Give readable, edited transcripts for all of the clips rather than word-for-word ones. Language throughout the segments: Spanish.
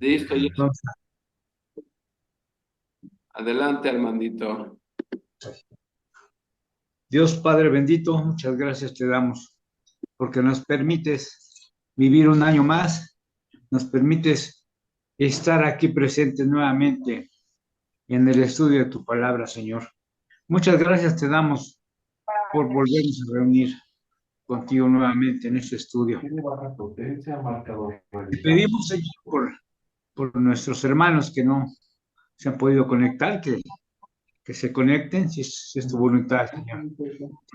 Listo, ya. Vamos Adelante, Armandito. Dios Padre bendito, muchas gracias te damos porque nos permites vivir un año más, nos permites estar aquí presentes nuevamente en el estudio de tu palabra, Señor. Muchas gracias te damos por volvernos a reunir contigo nuevamente en este estudio. Tiene baja potencia, marcador Te revisado. pedimos, Señor, por nuestros hermanos que no se han podido conectar, que se conecten si es tu voluntad, Señor.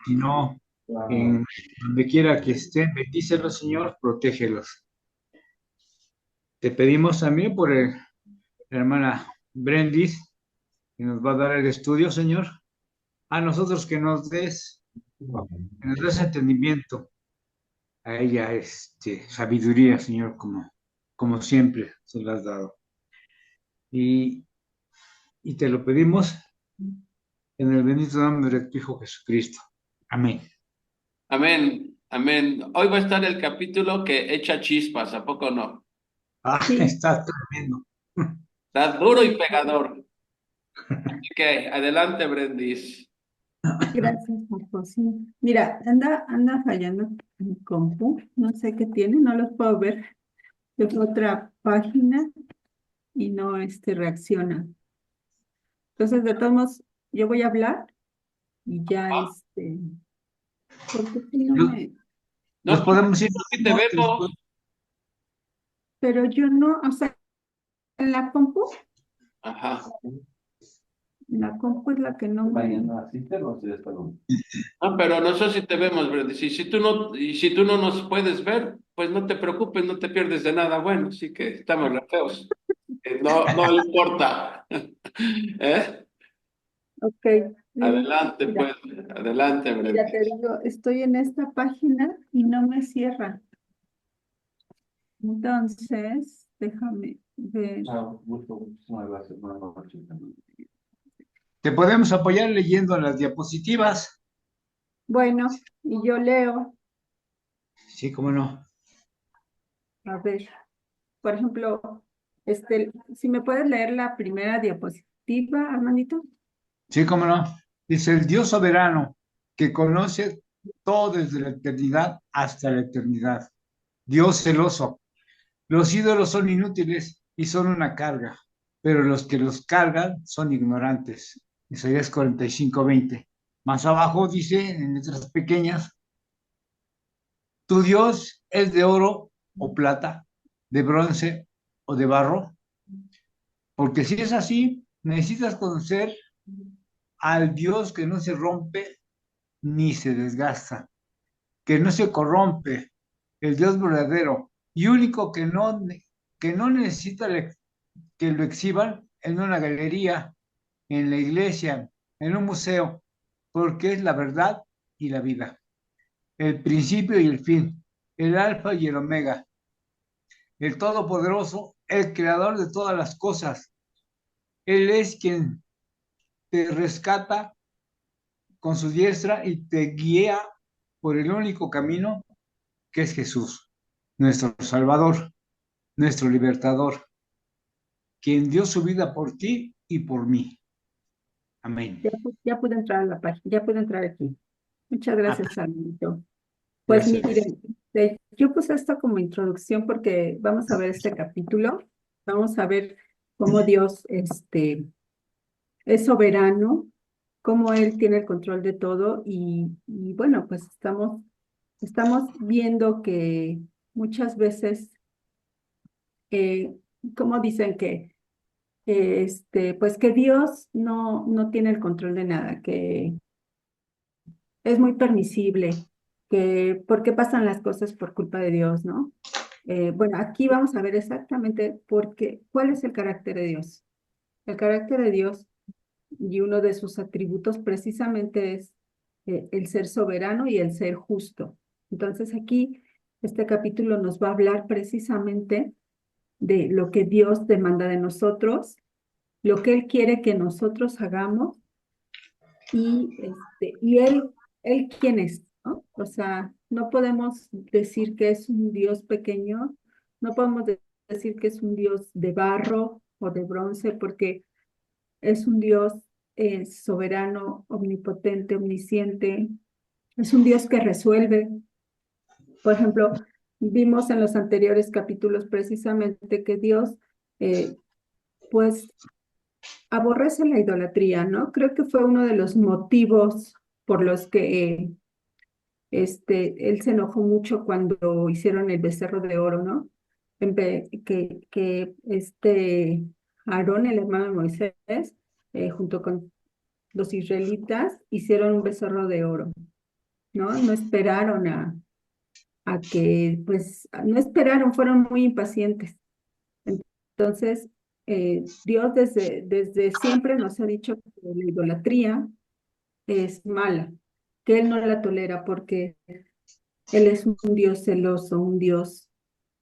Si no, Claro. en donde quiera que estén, bendícelos, Señor, protégelos. Te pedimos también por la hermana Brendis, que nos va a dar el estudio, Señor. A nosotros que nos des entendimiento, a ella sabiduría, Señor, como siempre se lo has dado. Y, y te lo pedimos en el bendito nombre de tu Hijo Jesucristo. Amén. Amén, amén. Hoy va a estar el capítulo que echa chispas, ¿a poco no? Ah, Sí, está tremendo. Está duro y pegador. Así que adelante, Brendis. gracias, Marco. Sí. Mira, anda fallando mi compu. No sé qué tiene, no los puedo ver. Es otra página y no reacciona. Entonces, de todos modos, yo voy a hablar y ya porque si no Los, me, los No, podemos ir aquí te haciendo, vemos. pero yo no, o sea, en Ajá. la compu es la que no me. Ah, pero no sé si te vemos, Brendis. Y si tú no nos puedes ver, pues no te preocupes, no te pierdes de nada. Bueno, sí que estamos re feos. No, no importa. ¿Eh? Ok, Adelante, mira, pues. Adelante, mira, te Brendis. digo, estoy en esta página y no me cierra. Entonces, déjame ver. Muchísimas gracias. Buenas noches. te podemos apoyar leyendo las diapositivas. Bueno, y yo leo, Sí, cómo no. a ver, por ejemplo, si me puedes leer la primera diapositiva, Armandito. Sí, cómo no. Dice el Dios soberano que conoce todo desde la eternidad hasta la eternidad. Dios celoso. Los ídolos son inútiles y son una carga, pero los que los cargan son ignorantes. Isaías 45:20. Más abajo dice, en letras pequeñas, tu Dios es de oro o plata, de bronce o de barro, porque si es así, necesitas conocer al Dios que no se rompe ni se desgasta, que no se corrompe, el Dios verdadero y único que no necesita que lo exhiban en una galería, en la iglesia, en un museo, porque es la verdad y la vida, el principio y el fin, el alfa y el omega, el todopoderoso, el creador de todas las cosas. Él es quien te rescata con su diestra y te guía por el único camino que es Jesús, nuestro Salvador, nuestro libertador, quien dio su vida por ti y por mí. Amén. Ya pude entrar a la página, ya pude entrar aquí. Muchas Ah, gracias, Armandito. Pues gracias. miren, yo puse esto como introducción porque vamos a ver este capítulo, vamos a ver cómo Dios es soberano, cómo Él tiene el control de todo y bueno, pues estamos viendo que muchas veces, eh, como dicen pues que Dios no tiene el control de nada, que es muy permisible, que por qué pasan las cosas por culpa de Dios, ¿no? Bueno, aquí vamos a ver exactamente cuál es el carácter de Dios. El carácter de Dios y uno de sus atributos precisamente es el ser soberano y el ser justo. Entonces aquí este capítulo nos va a hablar precisamente de lo que Dios demanda de nosotros, lo que Él quiere que nosotros hagamos y él quién es, ¿no? O sea, no podemos decir que es un Dios pequeño, no podemos decir que es un Dios de barro o de bronce, porque es un Dios soberano, omnipotente, omnisciente. Es un Dios que resuelve. Por ejemplo, vimos en los anteriores capítulos precisamente que Dios, pues, aborrece la idolatría, ¿no? Creo que fue uno de los motivos por los que él se enojó mucho cuando hicieron el becerro de oro, ¿no? Que Aarón, el hermano de Moisés, junto con los israelitas, hicieron un becerro de oro, ¿no? No esperaron a que, pues, no esperaron, fueron muy impacientes. Entonces, Dios desde siempre nos ha dicho que la idolatría es mala, que Él no la tolera porque Él es un Dios celoso, un Dios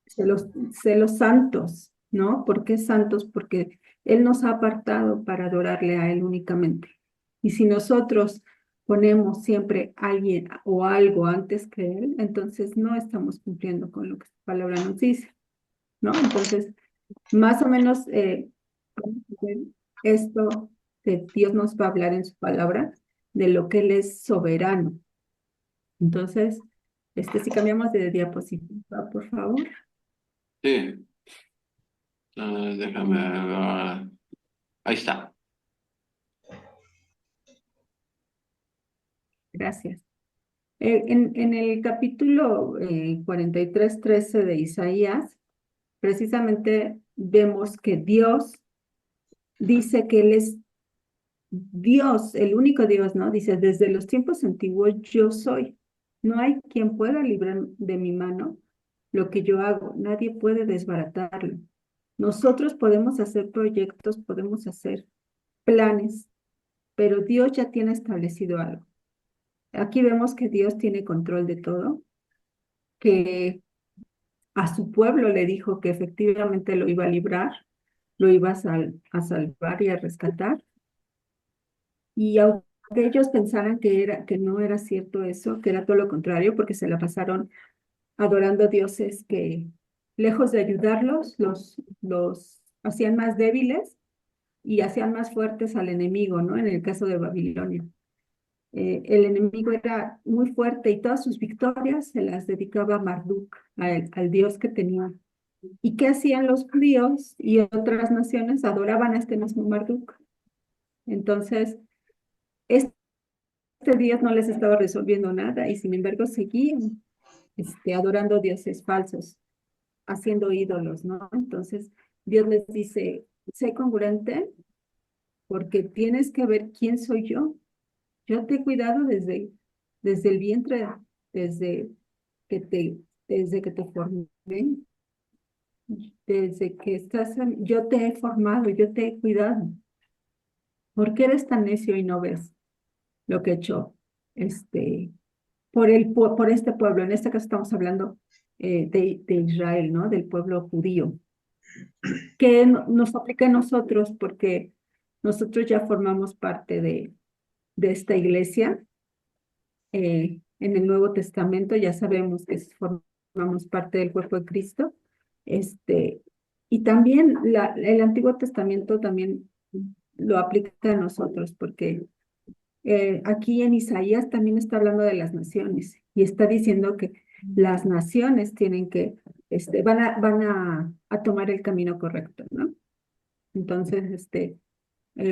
celos santos, ¿no? ¿Por qué santos? Porque Él nos ha apartado para adorarle a Él únicamente. Y si nosotros ponemos siempre a alguien o algo antes que Él, entonces no estamos cumpliendo con lo que su palabra nos dice, ¿no? Entonces, más o menos esto que Dios nos va a hablar en su palabra, de lo que Él es soberano. Entonces, si cambiamos de diapositiva, por favor. Sí. Déjame ahí está. Gracias. En el capítulo 43:13 de Isaías, precisamente vemos que Dios dice que Él es Dios, el único Dios, ¿no? Dice, desde los tiempos antiguos yo soy. No hay quien pueda librar de mi mano lo que yo hago. Nadie puede desbaratarlo. Nosotros podemos hacer proyectos, podemos hacer planes, pero Dios ya tiene establecido algo. Aquí vemos que Dios tiene control de todo, que a su pueblo le dijo que efectivamente lo iba a librar, lo iba a salvar y a rescatar. Y aunque ellos pensaran que no era cierto eso, que era todo lo contrario, porque se la pasaron adorando dioses que, lejos de ayudarlos, los hacían más débiles y hacían más fuertes al enemigo, ¿no? En el caso de Babilonia. El enemigo era muy fuerte y todas sus victorias se las dedicaba a Marduk, al dios que tenía. ¿Y qué hacían los judíos y otras naciones? Adoraban a este mismo Marduk. Entonces, este dios no les estaba resolviendo nada y sin embargo seguían adorando dioses falsos, haciendo ídolos, ¿no? Entonces, Dios les dice, sé congruente porque tienes que ver quién soy yo. Yo te he cuidado desde el vientre, desde que te, desde que te formé, desde que yo te he formado, yo te he cuidado. ¿Por qué eres tan necio y no ves lo que he hecho por este pueblo? En este caso estamos hablando de Israel, ¿no? Del pueblo judío, que nos aplica a nosotros porque nosotros ya formamos parte de esta iglesia. En el Nuevo Testamento ya sabemos que formamos parte del cuerpo de Cristo. Y también el Antiguo Testamento también lo aplica a nosotros, porque aquí en Isaías también está hablando de las naciones y está diciendo que las naciones tienen que, van a tomar el camino correcto, ¿no? Entonces,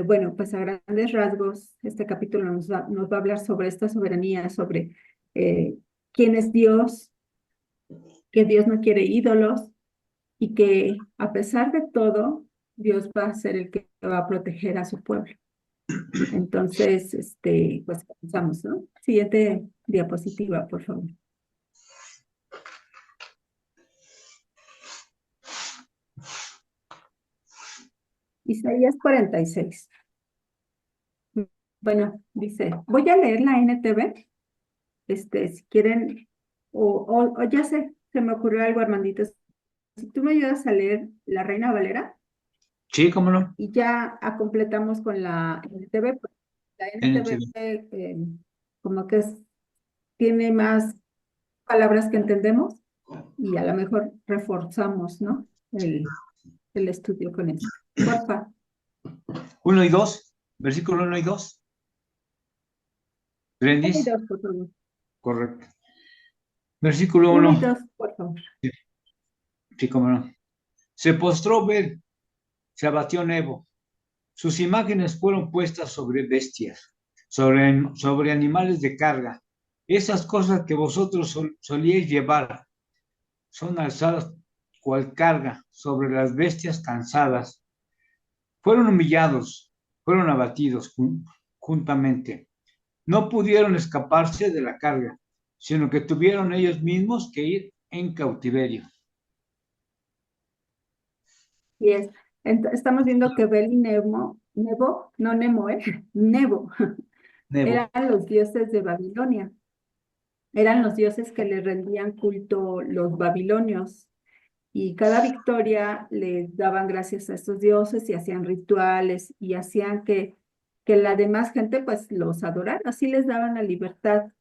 bueno, pues a grandes rasgos, este capítulo nos va a hablar sobre esta soberanía, sobre quién es Dios, que Dios no quiere ídolos y que a pesar de todo, Dios va a ser el que va a proteger a su pueblo. Entonces, pues comenzamos, ¿no? Siguiente diapositiva, por favor. Isaías 46. Bueno, dice, voy a leer la NTV, si quieren, o ya sé, se me ocurrió algo, Armandito. Si tú me ayudas a leer la Reina Valera Sí, cómo no. y ya completamos con la NTV, pues, la NTV como que tiene más palabras que entendemos y a lo mejor reforzamos, ¿no? el, el estudio con esto. Porfa. 1 y 2, versículo 1 y 2. Uno y ¿Grandis? dos, por favor. Correcto. Versículo Uno y 1. dos, por favor. Sí, cómo no. Se postró Bel, se abatió Nebo. Sus imágenes fueron puestas sobre bestias, sobre animales de carga. Esas cosas que vosotros solíais llevar son alzadas cual carga sobre las bestias cansadas. Fueron humillados, fueron abatidos juntamente. No pudieron escaparse de la carga, sino que tuvieron ellos mismos que ir en cautiverio. Y estamos viendo que Bel y Nebo, no Nemo, Nebo, Nebo. eran los dioses de Babilonia. Eran los dioses que le rendían culto los babilonios. Y cada victoria les daban gracias a estos dioses y hacían rituales y hacían que la demás gente pues los adorara. Así les daban la libertad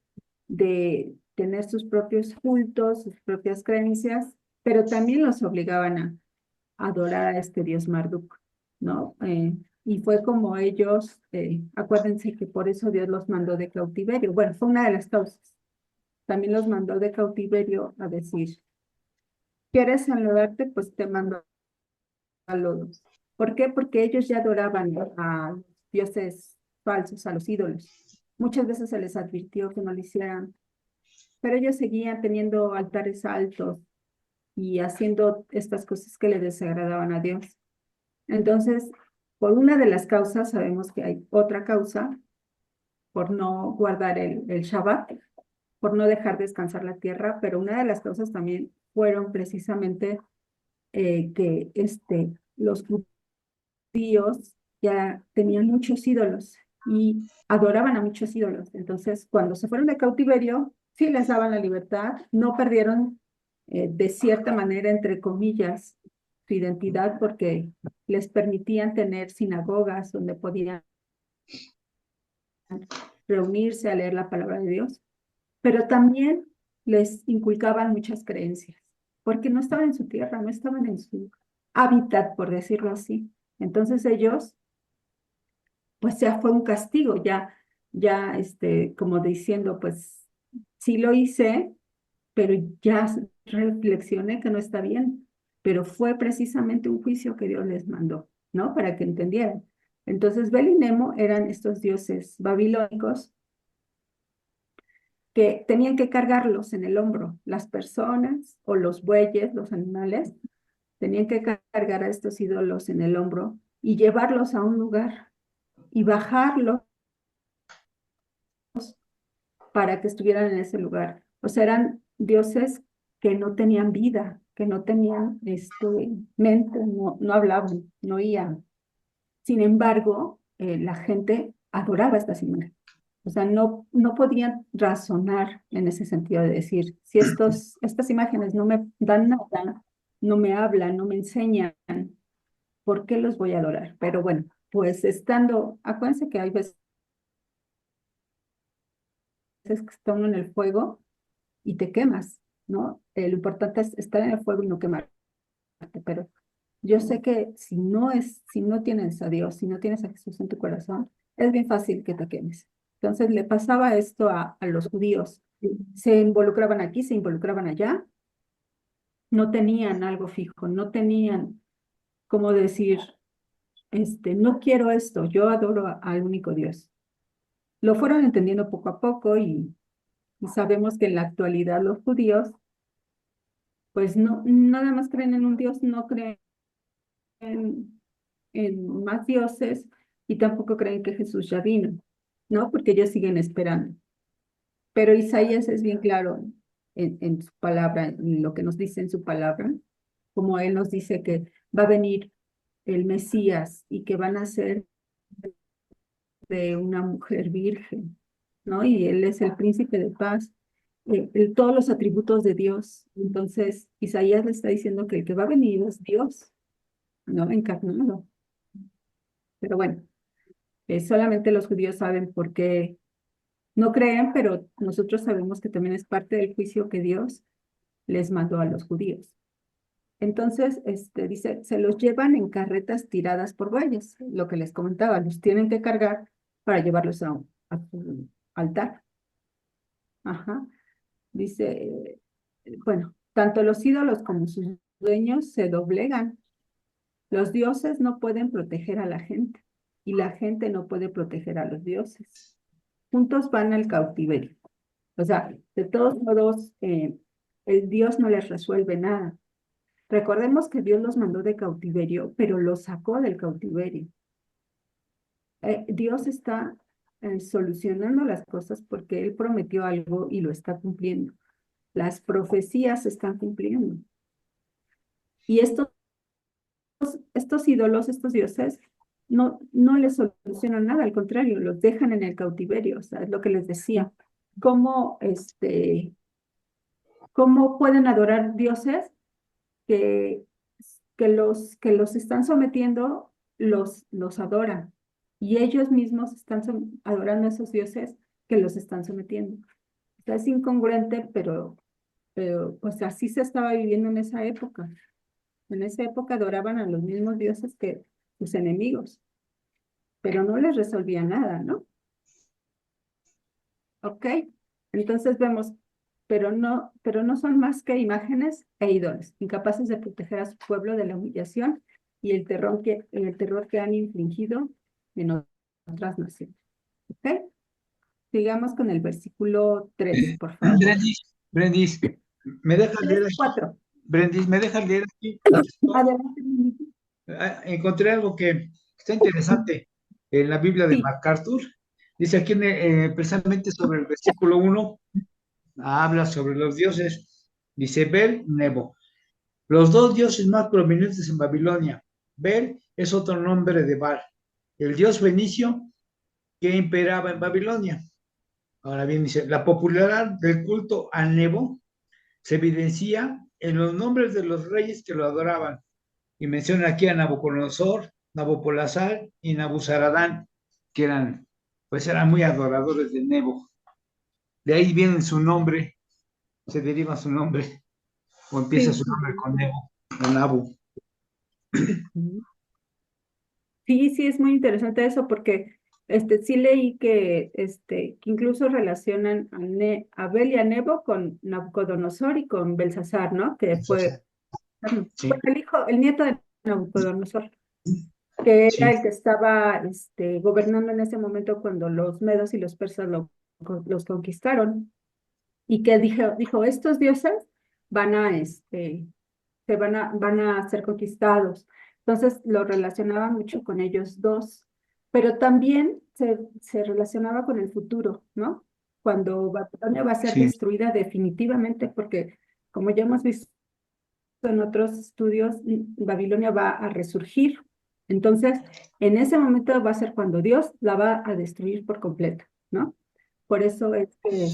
de tener sus propios cultos, sus propias creencias, pero también los obligaban a adorar a este dios Marduk, ¿no? Y fue como ellos, acuérdense que por eso Dios los mandó de cautiverio. Bueno, fue una de las causas. También los mandó de cautiverio a decir, ¿quieres enlodarte? Pues te mando a lodos. ¿Por qué? Porque ellos ya adoraban a dioses falsos, a los ídolos. Muchas veces se les advirtió que no lo hicieran, pero ellos seguían teniendo altares altos y haciendo estas cosas que le desagradaban a Dios. Entonces, por una de las causas, sabemos que hay otra causa, por no guardar el Shabbat, por no dejar descansar la tierra, pero una de las causas también fueron precisamente que los judíos ya tenían muchos ídolos y adoraban a muchos ídolos. Entonces, cuando se fueron de cautiverio, sí les daban la libertad, no perdieron de cierta manera, entre comillas, su identidad porque les permitían tener sinagogas donde podían reunirse a leer la palabra de Dios, pero también les inculcaban muchas creencias, porque no estaban en su tierra, no estaban en su hábitat, por decirlo así. Entonces ellos, pues ya fue un castigo, como diciendo, pues sí lo hice, pero ya reflexioné que no está bien, pero fue precisamente un juicio que Dios les mandó, ¿no? Para que entendieran. Entonces, Bel y Nemo eran estos dioses babilónicos que tenían que cargarlos en el hombro, las personas o los bueyes, los animales, tenían que cargar a estos ídolos en el hombro y llevarlos a un lugar y bajarlos para que estuvieran en ese lugar. O sea, eran dioses que no tenían vida, que no tenían mente, no hablaban, no oían. Sin embargo, la gente adoraba estas imágenes. O sea, no podían razonar en ese sentido de decir, si estas imágenes no me dan nada, no me hablan, no me enseñan, ¿por qué los voy a adorar? Pero bueno, pues acuérdense que hay veces que está uno en el fuego y te quemas, ¿no? Lo importante es estar en el fuego y no quemarte, pero yo sé que si no tienes a Dios, si no tienes a Jesús en tu corazón, es bien fácil que te quemes. Entonces le pasaba esto a los judíos. Se involucraban aquí, se involucraban allá, no tenían algo fijo, no tenían como decir, no quiero esto, yo adoro al único Dios. Lo fueron entendiendo poco a poco y sabemos que en la actualidad los judíos pues no, nada más creen en un Dios, no creen en más dioses y tampoco creen que Jesús ya vino, ¿no? Porque ellos siguen esperando. Pero Isaías es bien claro en su palabra, en lo que nos dice en su palabra, como él nos dice que va a venir el Mesías y que van a ser de una mujer virgen, ¿no? Y él es el príncipe de paz, todos los atributos de Dios. Entonces, Isaías le está diciendo que el que va a venir es Dios, ¿no? Encarnado. Pero bueno, solamente los judíos saben por qué no creen, pero nosotros sabemos que también es parte del juicio que Dios les mandó a los judíos. Entonces, dice, se los llevan en carretas tiradas por bueyes, lo que les comentaba, los tienen que cargar para llevarlos a su altar. Ajá. Dice, bueno, tanto los ídolos como sus dueños se doblegan. Los dioses no pueden proteger a la gente y la gente no puede proteger a los dioses. Juntos van al cautiverio. O sea, de todos modos, el Dios no les resuelve nada. Recordemos que Dios los mandó de cautiverio, pero los sacó del cautiverio. Dios está solucionando las cosas porque Él prometió algo y lo está cumpliendo. Las profecías se están cumpliendo. Y estos ídolos, estos dioses, no les solucionan nada, al contrario, los dejan en el cautiverio. O sea, es lo que les decía. ¿Cómo, cómo pueden adorar dioses que, que los están sometiendo, los adoran? Y ellos mismos están adorando a esos dioses que los están sometiendo. O sea, es incongruente, pero pues así se estaba viviendo en esa época. En esa época adoraban a los mismos dioses que sus enemigos, pero no les resolvía nada, ¿no? ¿Ok? Entonces vemos, pero no son más que imágenes e ídolos, incapaces de proteger a su pueblo de la humillación y el terror que han infligido en otras naciones. ¿Ok? Sigamos con el versículo 3, por favor. Brendis, ¿me dejas leer 3, aquí? 4. Brendis, ¿me dejas leer aquí? Adelante. Encontré algo que está interesante en la Biblia de Sí, MacArthur. Dice aquí precisamente sobre el versículo 1, habla sobre los dioses. Dice Bel, Nebo. Los dos dioses más prominentes en Babilonia. Bel es otro nombre de Baal, el dios fenicio que imperaba en Babilonia. Ahora bien, dice, la popularidad del culto a Nebo se evidencia en los nombres de los reyes que lo adoraban. Y menciona aquí a Nabucodonosor, Nabopolazar y Nabuzaradán, que eran muy adoradores de Nebo. De ahí viene su nombre, se deriva su nombre, o empieza sí. su nombre con Nebo, o Nabu. Sí, sí, es muy interesante eso porque sí leí que incluso relacionan a Bel y a Nebo con Nabucodonosor y con Belsasar, ¿no? Que fue, Sí, el nieto de Nabucodonosor, que era sí, el que estaba gobernando en ese momento cuando los medos y los persas los conquistaron y que dijo, estos dioses van a, van a ser conquistados. Entonces lo relacionaba mucho con ellos dos, pero también se relacionaba con el futuro, ¿no? Cuando Babilonia va a ser sí. destruida definitivamente, porque como ya hemos visto en otros estudios, Babilonia va a resurgir. Entonces, en ese momento va a ser cuando Dios la va a destruir por completo, ¿no? Por eso es que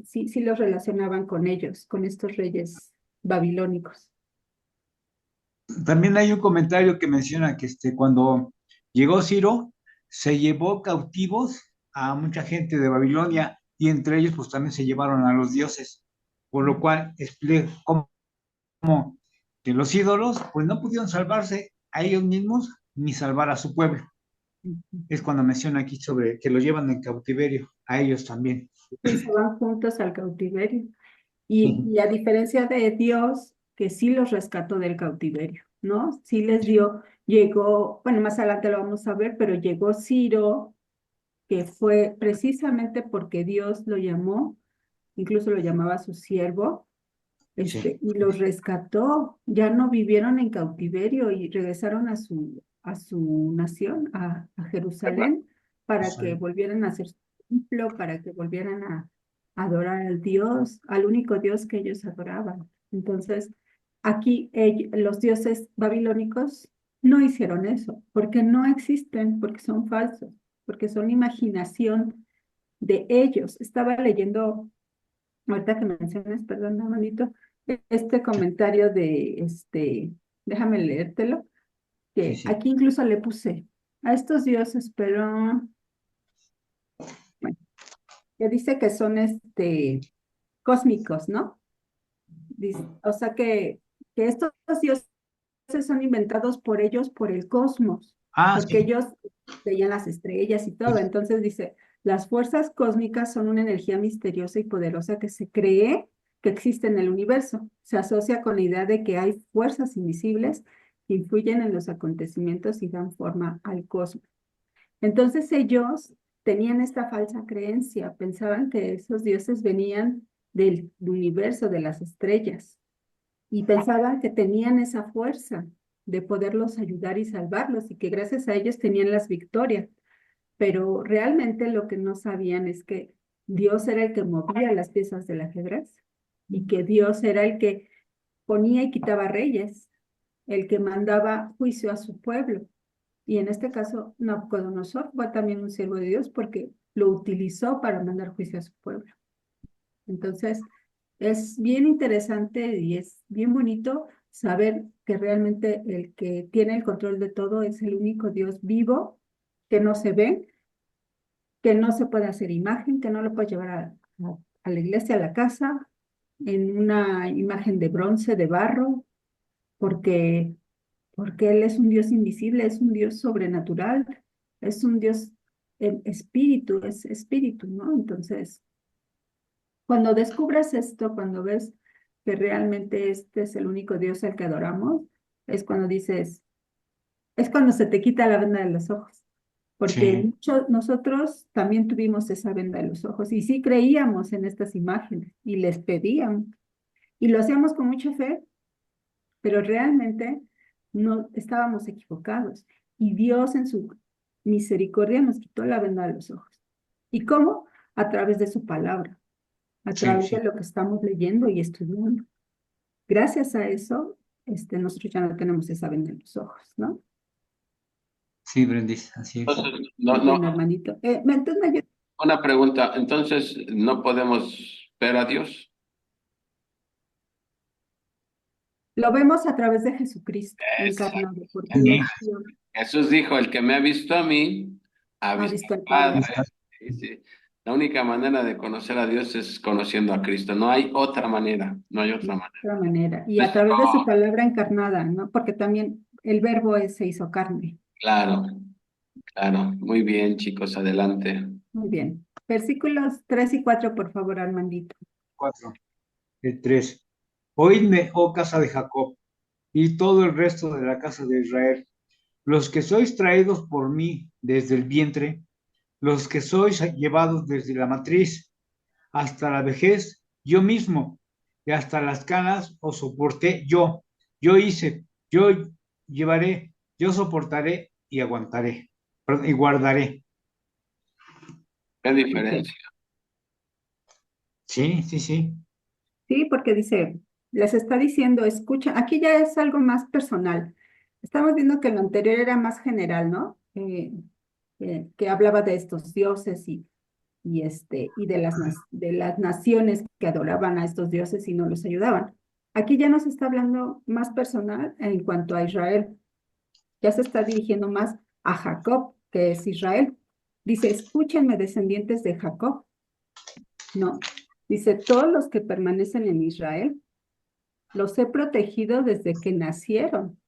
Sí. sí los relacionaban con ellos, con estos reyes babilónicos. También hay un comentario que menciona que cuando llegó Ciro, se llevó cautivos a mucha gente de Babilonia y entre ellos pues también se llevaron a los dioses, por lo cual explica cómo que los ídolos pues no pudieron salvarse a ellos mismos ni salvar a su pueblo. Es cuando menciona aquí sobre que los llevan en cautiverio, a ellos también. Y se van juntos al cautiverio. Y a diferencia de Dios, que sí los rescató del cautiverio, ¿no? Sí les dio, llegó, bueno, más adelante lo vamos a ver, pero llegó Ciro, que fue precisamente porque Dios lo llamó, incluso lo llamaba su siervo, Sí, y los rescató. Ya no vivieron en cautiverio y regresaron a su nación, a Jerusalén, para que sí, volvieran a hacer su templo, para que volvieran a adorar al Dios, al único Dios que ellos adoraban. Entonces, aquí los dioses babilónicos no hicieron eso, porque no existen, porque son falsos, porque son imaginación de ellos. Estaba leyendo, ahorita que mencionas, perdón, hermanito, este comentario déjame leértelo, sí, que sí. aquí incluso le puse a estos dioses, pero bueno, que dice que son cósmicos, ¿no? O sea que que estos dioses son inventados por ellos, por el cosmos, Ah, porque sí. ellos veían las estrellas y todo. Entonces dice, las fuerzas cósmicas son una energía misteriosa y poderosa que se cree que existe en el universo. Se asocia con la idea de que hay fuerzas invisibles que influyen en los acontecimientos y dan forma al cosmos. Entonces ellos tenían esta falsa creencia, pensaban que esos dioses venían del universo, de las estrellas, y pensaban que tenían esa fuerza de poderlos ayudar y salvarlos y que gracias a ellos tenían las victorias. Pero realmente lo que no sabían es que Dios era el que movía las piezas del ajedrez y que Dios era el que ponía y quitaba reyes, el que mandaba juicio a su pueblo. Y en este caso, Nabucodonosor fue también un siervo de Dios porque lo utilizó para mandar juicio a su pueblo. Entonces, es bien interesante y es bien bonito saber que realmente el que tiene el control de todo es el único Dios vivo, que no se ve, que no se puede hacer imagen, que no lo puede llevar a la iglesia, a la casa, en una imagen de bronce, de barro, porque, porque Él es un Dios invisible, es un Dios sobrenatural, es un Dios espíritu, es espíritu, ¿no? Entonces, cuando descubres esto, cuando ves que realmente este es el único Dios al que adoramos, es cuando dices, es cuando se te quita la venda de los ojos, porque Sí, nosotros también tuvimos esa venda de los ojos y sí creíamos en estas imágenes y les pedíamos y lo hacíamos con mucha fe, pero realmente no estábamos equivocados y Dios en su misericordia nos quitó la venda de los ojos. ¿Y cómo? A través de su palabra, a sí, través de sí. lo que estamos leyendo y estudiando. Gracias a eso, nosotros ya no tenemos esa venda en los ojos, ¿no? Sí, Brendis, así es. Entonces, Muy bien, hermanito. Entonces, una pregunta. Entonces, ¿no podemos ver a Dios? lo vemos a través de Jesucristo Exacto. encarnado, porque Sí, Jesús dijo, el que me ha visto a mí, ha ha visto visto al al Padre. Padre. Sí, sí. La única manera de conocer a Dios es conociendo a Cristo. No hay otra manera, no hay otra De manera. otra manera. Y a Nuestro- través de su palabra encarnada, ¿no? Porque también el verbo se hizo carne. Claro, claro. Muy bien, chicos, adelante. Muy bien. Versículos 3 y 4, por favor, Armandito. 4, el 3. Oídme, oh casa de Jacob, y todo el resto de la casa de Israel, los que sois traídos por mí desde el vientre, los que sois llevados desde la matriz hasta la vejez, yo mismo, y hasta las canas os soporté yo hice, yo llevaré, yo soportaré y aguantaré, perdón, y guardaré. ¿Qué Ok. diferencia? Sí, sí, sí, Sí, porque dice, les está diciendo, escucha, aquí ya es algo más personal. Estamos viendo que lo anterior era más general, ¿no? Que hablaba de estos dioses y de las naciones que adoraban a estos dioses y no los ayudaban. Aquí ya nos está hablando más personal en cuanto a Israel. Ya se está dirigiendo más a Jacob, que es Israel. Dice, escúchenme, descendientes de Jacob. No, dice, todos los que permanecen en Israel, los he protegido desde que nacieron.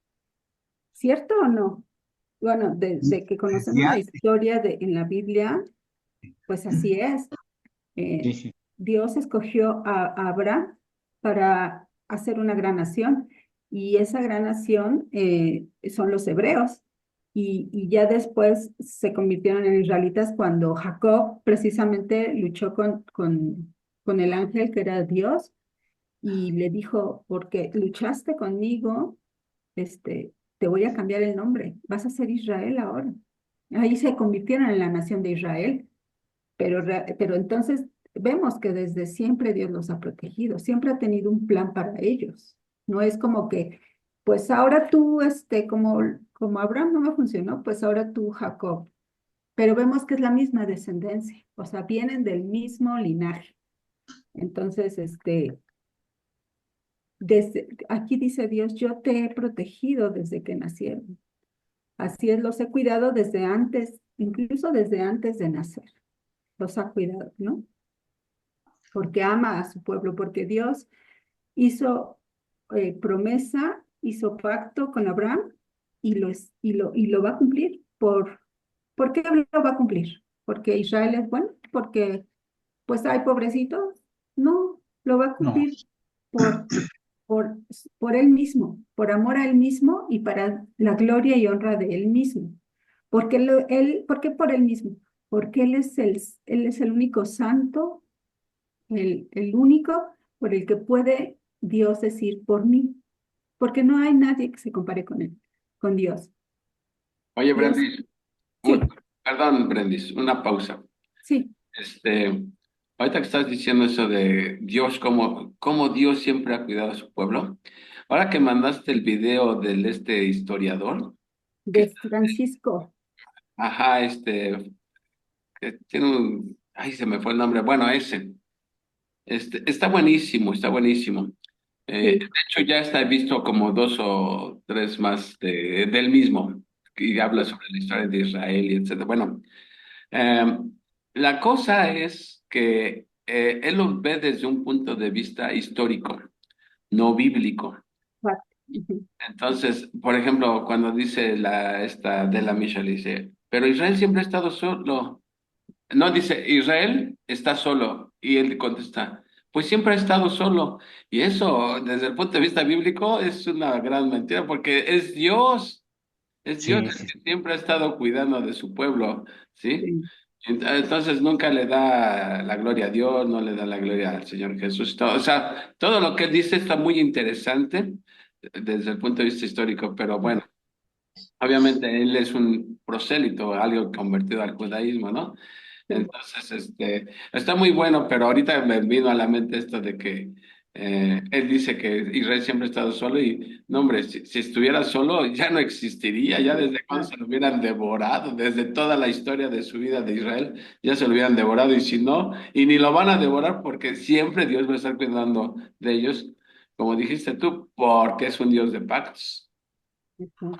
¿Cierto o no? Bueno, de que desde conocemos la antes, historia en la Biblia, pues así es. sí, Eh, sí, Dios escogió a Abraham para hacer una gran nación y esa gran nación son los hebreos y ya después se convirtieron en israelitas cuando Jacob precisamente luchó con el ángel que era Dios y le dijo, porque luchaste conmigo, te voy a cambiar el nombre, vas a ser Israel ahora. Ahí se convirtieron en la nación de Israel, pero entonces vemos que desde siempre Dios los ha protegido, siempre ha tenido un plan para ellos. No es como que, pues ahora tú, como Abraham no me funcionó, pues ahora tú, Jacob. Pero vemos que es la misma descendencia, o sea, vienen del mismo linaje. Entonces, aquí dice Dios, yo te he protegido desde que nacieron. Así es, los he cuidado desde antes, incluso desde antes de nacer. Los ha cuidado, ¿no? Porque ama a su pueblo, porque Dios hizo, promesa, hizo pacto con Abraham y lo va a cumplir. ¿Por qué lo va a cumplir? ¿Porque Israel es bueno? ¿Porque pues hay pobrecitos? No, lo va a No, cumplir por, por, por él mismo, por amor a él mismo y para la gloria y honra de él mismo. ¿Por qué por él mismo? Porque él es el único santo, el único por el que puede Dios decir por mí, porque no hay nadie que se compare con él, con Dios. Oye, Dios, Brendis, sí, perdón, Brendis, una pausa. sí, Este, ahorita que estás diciendo eso de Dios, cómo Dios siempre ha cuidado a su pueblo. Ahora que mandaste el video del historiador, que, de Francisco. ajá, que tiene ay, se me fue el nombre. Bueno, está buenísimo, está buenísimo. De Sí, hecho, ya está visto como dos o tres más del mismo, y habla sí, sobre la historia de Israel y etcétera. Bueno, eh, la cosa es que él lo ve desde un punto de vista histórico, no bíblico. ujú, Entonces, por ejemplo, cuando dice esta de la Misha, dice, pero Israel siempre ha estado solo. No, dice, Israel está solo. Y él contesta, pues siempre ha estado solo. Y eso, desde el punto de vista bíblico, es una gran mentira, porque es Dios sí, el sí, que siempre ha estado cuidando de su pueblo, ¿sí? sí, Entonces nunca le da la gloria a Dios, no le da la gloria al Señor Jesús. Todo, o sea, todo lo que él dice está muy interesante desde el punto de vista histórico, pero bueno, obviamente él es un prosélito, algo convertido al judaísmo, ¿no? sí. Entonces, está muy bueno, pero ahorita me vino a la mente esto de que él dice que Israel siempre ha estado solo y, no, hombre, si estuviera solo ya no existiría, ya desde cuando Ah, se lo hubieran devorado, desde toda la historia de su vida de Israel, ya se lo hubieran devorado y si no, y ni lo van a devorar porque siempre Dios va a estar cuidando de ellos, como dijiste tú, porque es un Dios de pactos. ujú.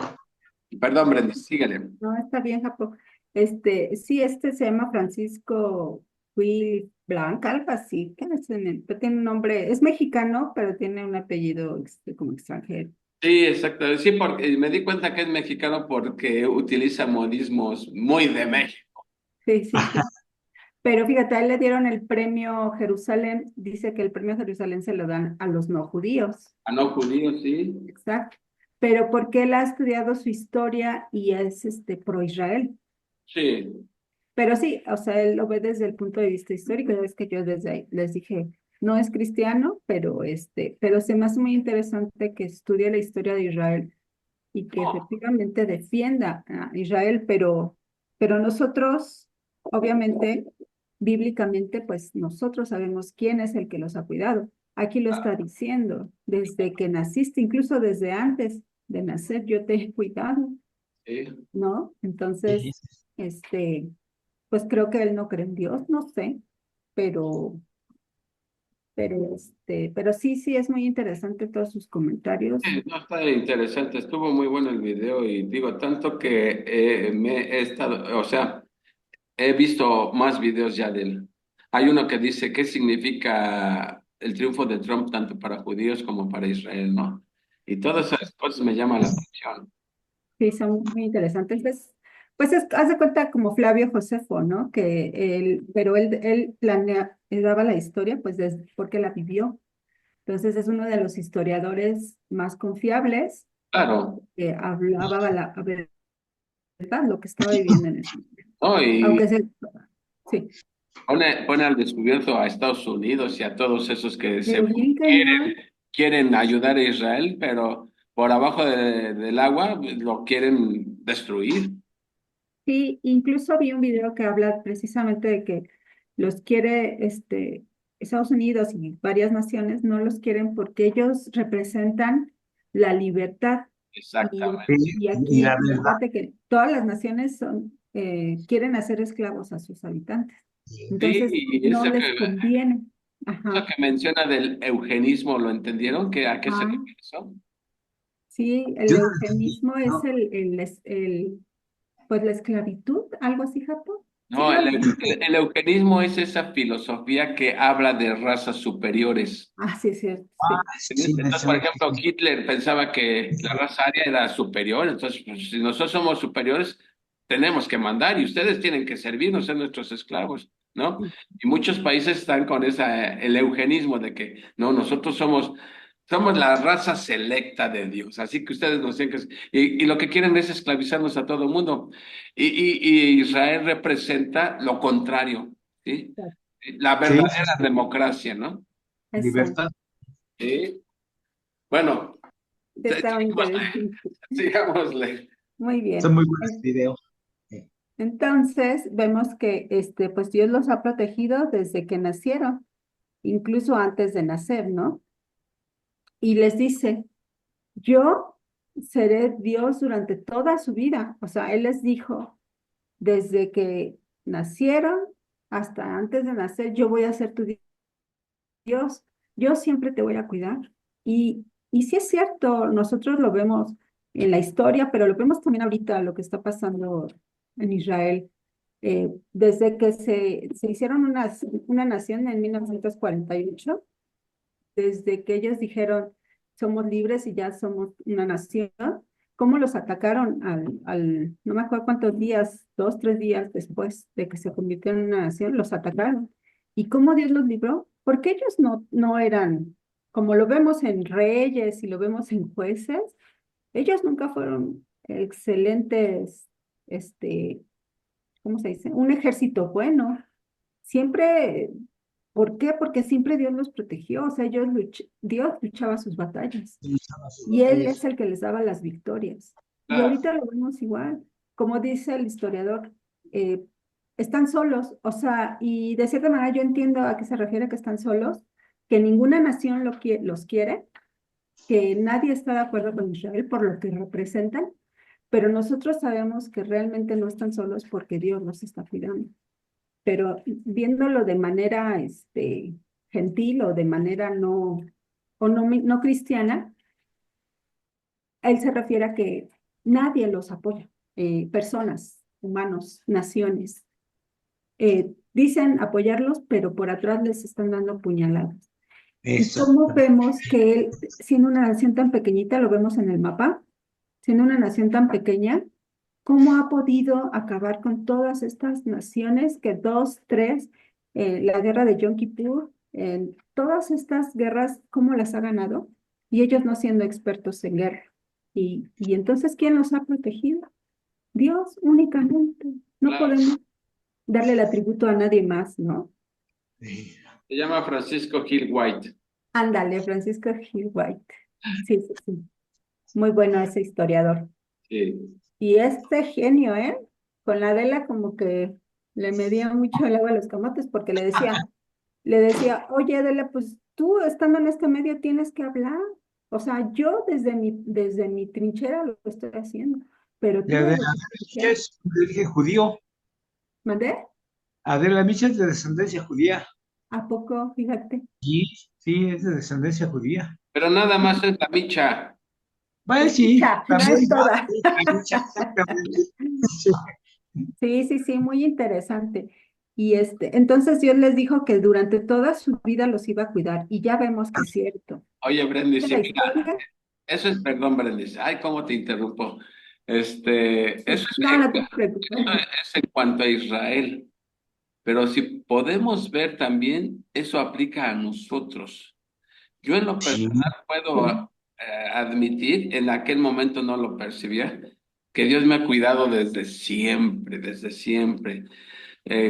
Perdón, Brenda, síguele. No, está bien, Japo. Sí, se llama Francisco Will Blanc, algo así. ¿Qué es tiene un nombre, es mexicano, pero tiene un apellido como extranjero. Sí, exacto. Sí, porque me di cuenta que es mexicano porque utiliza modismos muy de México. Sí, sí, sí. Pero fíjate, a él le dieron el premio Jerusalén, dice que el premio Jerusalén se lo dan a los no judíos. A no judíos, sí. Exacto. Pero porque él ha estudiado su historia y es pro Israel. Sí. Pero sí, o sea, él lo ve desde el punto de vista histórico. Ya ves que yo desde ahí les dije, no es cristiano, pero se me hace muy interesante que estudie la historia de Israel y que Oh, efectivamente defienda a Israel, pero nosotros, obviamente, bíblicamente, pues nosotros sabemos quién es el que los ha cuidado. Aquí lo está diciendo, desde que naciste, incluso desde antes de nacer, yo te he cuidado, sí. ¿no? sí. Entonces, este, pues creo que él no cree en Dios, no sé, pero, pero sí, sí, es muy interesante todos sus comentarios. Sí, no, está interesante. Estuvo muy bueno el video y digo, tanto que me he estado, o sea, he visto más videos ya de él. Hay uno que dice qué significa el triunfo de Trump tanto para judíos como para Israel, ¿no? Y todas esas cosas me llaman la atención. Sí, son muy interesantes. Haz de cuenta como Flavio Josefo, ¿no? Pero él él daba la historia, pues, porque la vivió. Entonces es uno de los historiadores más confiables Claro, que hablaba la verdad, lo que estaba viviendo en ese momento. ¿no? Aunque sí, Pone al descubierto a Estados Unidos y a todos esos que pero según bien cañón. quieren ayudar a Israel, pero por abajo del agua lo quieren destruir. Sí, incluso vi un video que habla precisamente de que los quiere, Estados Unidos y varias naciones no los quieren porque ellos representan la libertad. Y, Exactamente. y Y la aquí, verdad, fíjate que todas las naciones quieren hacer esclavos a sus habitantes. Sí, Entonces, y no les conviene. eso Ajá. que menciona del eugenismo, ¿lo entendieron? ¿A qué se Ah, refiere eso? sí, el yo no eugenismo es entiendo, pues la esclavitud, algo así, Japón. No, Siglo XX. el eugenismo es esa filosofía que habla de razas superiores. Ah, sí, es cierto, Ah, sí. sí, Entonces, por mencionó ejemplo, que Hitler pensaba que la raza aria era superior, entonces, pues, si nosotros somos superiores, tenemos que mandar y ustedes tienen que servirnos, ser nuestros esclavos, ¿no? Y muchos países están con el eugenismo de que, no, nosotros somos la raza selecta de Dios, así que ustedes nos tienen que... Y lo que quieren es esclavizarnos a todo el mundo. Y Israel representa lo contrario, ¿sí? La sí, sí, verdadera sí, democracia, ¿no? Eso, libertad. Sí. Bueno, estaba sigamos, interesante. sigámosle. Muy Son bien. muy buenos videos. Sí. Entonces, vemos que pues Dios los ha protegido desde que nacieron, incluso antes de nacer, ¿no? Y les dice, yo seré Dios durante toda su vida. O sea, Él les dijo, desde que nacieron hasta antes de nacer, yo voy a ser tu Dios, yo siempre te voy a cuidar. Y sí es cierto, nosotros lo vemos en la historia, pero lo vemos también ahorita, lo que está pasando en Israel. Desde que se hicieron una nación en 1948, desde que ellos dijeron, somos libres y ya somos una nación, cómo los atacaron no me acuerdo cuántos días, 2, 3 días después de que se convirtieron en una nación, los atacaron. ¿Y cómo Dios los libró? Porque ellos no eran, como lo vemos en reyes y lo vemos en jueces, ellos nunca fueron excelentes, este, ¿cómo se dice? Un ejército bueno. Siempre, ¿por qué? Porque siempre Dios los protegió, o sea, Dios luchaba sus batallas Utilizaba sus y Él batallas. es el que les daba las victorias. Y Claro, ahorita lo vemos igual, como dice el historiador, eh, están solos, o sea, y de cierta manera yo entiendo a qué se refiere que están solos, que ninguna nación los quiere, que nadie está de acuerdo con Israel por lo que representan, pero nosotros sabemos que realmente no están solos porque Dios los está cuidando, pero viéndolo de manera gentil o de manera no cristiana, él se refiere a que nadie los apoya, personas, humanos, naciones. Dicen apoyarlos, pero por atrás les están dando puñaladas. ¿Y Eso. cómo vemos que él, siendo una nación tan pequeñita, lo vemos en el mapa, siendo una nación tan pequeña, cómo ha podido acabar con todas estas naciones, que dos, tres, la guerra de Yom Kippur, todas estas guerras, cómo las ha ganado, y ellos no siendo expertos en guerra. Y entonces, ¿quién los ha protegido? Dios únicamente. No claro. podemos darle el atributo a nadie más, ¿no? Sí. Se llama Francisco Gil White. Ándale, Francisco Gil White. Sí, sí, sí. Muy bueno ese historiador. Sí. Y este genio, ¿eh? Con la Adela como que le medía mucho el agua a los camotes porque le decía, oye Adela, pues tú estando en este medio tienes que hablar. O sea, yo desde mi trinchera lo estoy haciendo, pero Y tú Adela desde tu Micha trinchera. es de origen judío. ¿Mandé? Adela Micha es de descendencia judía. ¿A poco? Fíjate. Sí, sí, es de descendencia judía. Pero nada más es la micha. Bueno, Es sí, chicha, no también es va, toda. sí, Micha, exactamente. Sí. Sí, sí, sí, muy interesante. Y entonces Dios les dijo que durante toda su vida los iba a cuidar, y ya vemos que es cierto. Oye, La Brendis, mira, historia, eso es, perdón, Brendis, ay, cómo te interrumpo. Eso sí, no, no te preocupes. es en cuanto a Israel, pero si podemos ver también, eso aplica a nosotros. Yo en lo Sí, personal puedo Sí, admitir, en aquel momento no lo percibía, que Dios me ha cuidado desde siempre, desde siempre.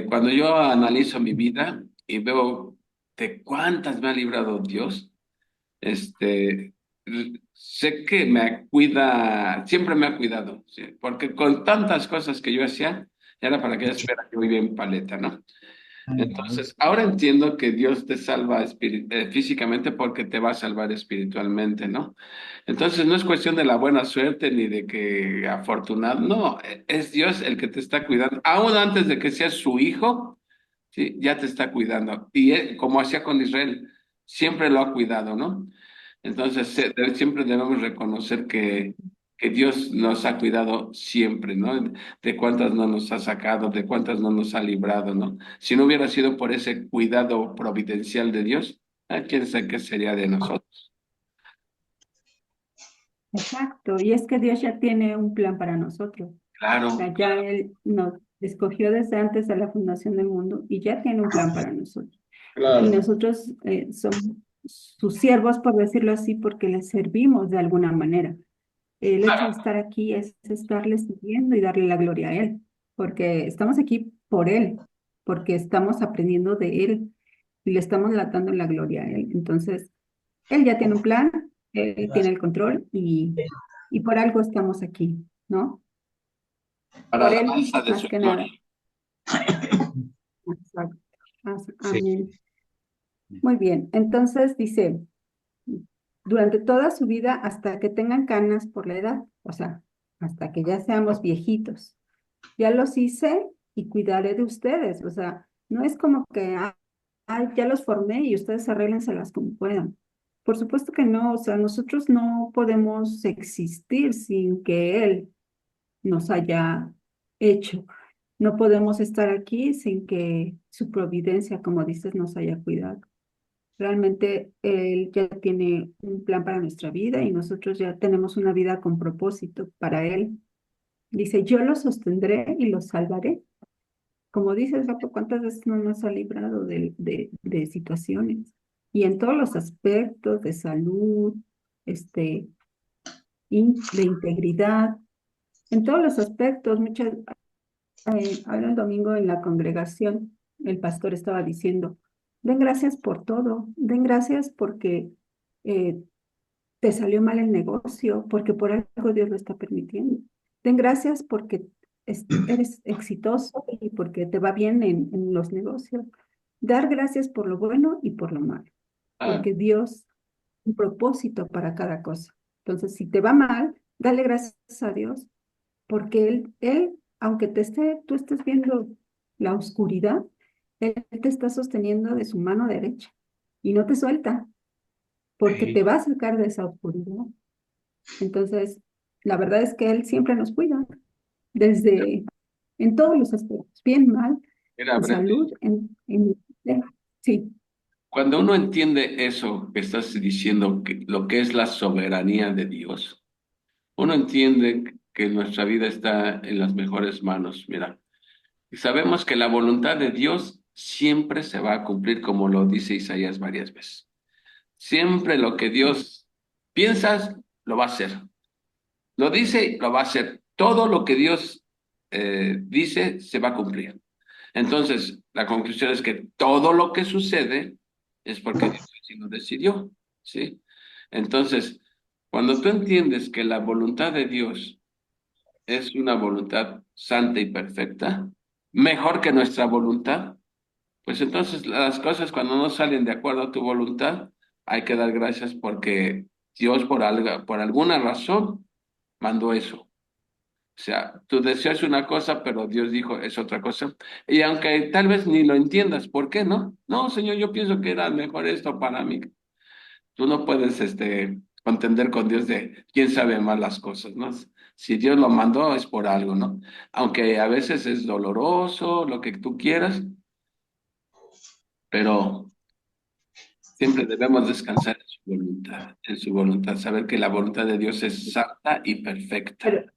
Cuando yo analizo mi vida y veo de cuántas me ha librado Dios, este, sé que me cuida, siempre me ha cuidado, ¿sí? Porque con tantas cosas que yo hacía, era para que ella sí. espera que vivía en paleta, ¿no? Entonces, ahora entiendo que Dios te salva físicamente porque te va a salvar espiritualmente, ¿no? Entonces, no es cuestión de la buena suerte ni de que afortunado, no, es Dios el que te está cuidando. Aún antes de que seas su hijo, ¿sí? Ya te está cuidando. Y como hacía con Israel, siempre lo ha cuidado, ¿no? Entonces, siempre debemos reconocer que que Dios nos ha cuidado siempre, ¿no? De cuántas no nos ha sacado, de cuántas no nos ha librado, ¿no? Si no hubiera sido por ese cuidado providencial de Dios, quién sabe qué sería de nosotros. Exacto, y es que Dios ya tiene un plan para nosotros. O Claro, sea, ya Él nos escogió desde antes de la fundación del mundo y ya tiene un plan para nosotros. Y claro. nosotros somos sus siervos, por decirlo así, porque les servimos de alguna manera. El hecho de estar aquí es estarle sirviendo y darle la gloria a Él, porque estamos aquí por Él, porque estamos aprendiendo de Él y le estamos dando la gloria a Él. Entonces, Él ya tiene un plan, Él tiene el control y por algo estamos aquí, ¿no? Para Por la Él, alabanza de más su que gloria. nada. Exacto. Sí. Amén. Muy bien. Entonces dice, durante toda su vida hasta que tengan canas por la edad, o sea, hasta que ya seamos viejitos. Ya los hice y cuidaré de ustedes. O sea, no es como que ya los formé y ustedes arréglenselas como puedan. Por supuesto que no, o sea, nosotros no podemos existir sin que Él nos haya hecho. No podemos estar aquí sin que su providencia, como dices, nos haya cuidado. Realmente Él ya tiene un plan para nuestra vida y nosotros ya tenemos una vida con propósito para Él. Dice, yo los sostendré y los salvaré. Como dices, Rafa, ¿cuántas veces no nos ha librado de situaciones? Y en todos los aspectos de salud, este, de integridad, en todos los aspectos. Ahora el domingo en la congregación, el pastor estaba diciendo, den gracias por todo, den gracias porque eh, te salió mal el negocio, porque por algo Dios lo está permitiendo. Den gracias porque eres exitoso y porque te va bien en los negocios. Dar gracias por lo bueno y por lo malo, Ah, porque Dios un propósito para cada cosa. Entonces, si te va mal, dale gracias a Dios, porque aunque tú estés viendo la oscuridad, Él te está sosteniendo de su mano derecha y no te suelta, porque Sí. te va a sacar de esa oscuridad. Entonces, la verdad es que Él siempre nos cuida, desde en todos los aspectos, bien, mal, mira, en Brenda, salud, sí, cuando uno entiende eso que estás diciendo, lo que es la soberanía de Dios, uno entiende que nuestra vida está en las mejores manos. Mira, y sabemos que la voluntad de Dios siempre se va a cumplir, como lo dice Isaías varias veces. Siempre lo que Dios piensas, lo va a hacer. Lo dice, lo va a hacer. Todo lo que Dios dice, se va a cumplir. Entonces, la conclusión es que todo lo que sucede es porque Dios así lo decidió, ¿sí? Entonces, cuando tú entiendes que la voluntad de Dios es una voluntad santa y perfecta, mejor que nuestra voluntad, pues entonces las cosas cuando no salen de acuerdo a tu voluntad, hay que dar gracias porque Dios por alguna razón mandó eso. O sea, tu deseo es una cosa, pero Dios dijo es otra cosa. Y aunque tal vez ni lo entiendas, ¿por qué no? No, Señor, yo pienso que era mejor esto para mí. Tú no puedes, contender con Dios de quién sabe más las cosas, ¿no? Si Dios lo mandó es por algo, ¿no? Aunque a veces es doloroso, lo que tú quieras, pero siempre debemos descansar en su voluntad, saber que la voluntad de Dios es santa y perfecta. pero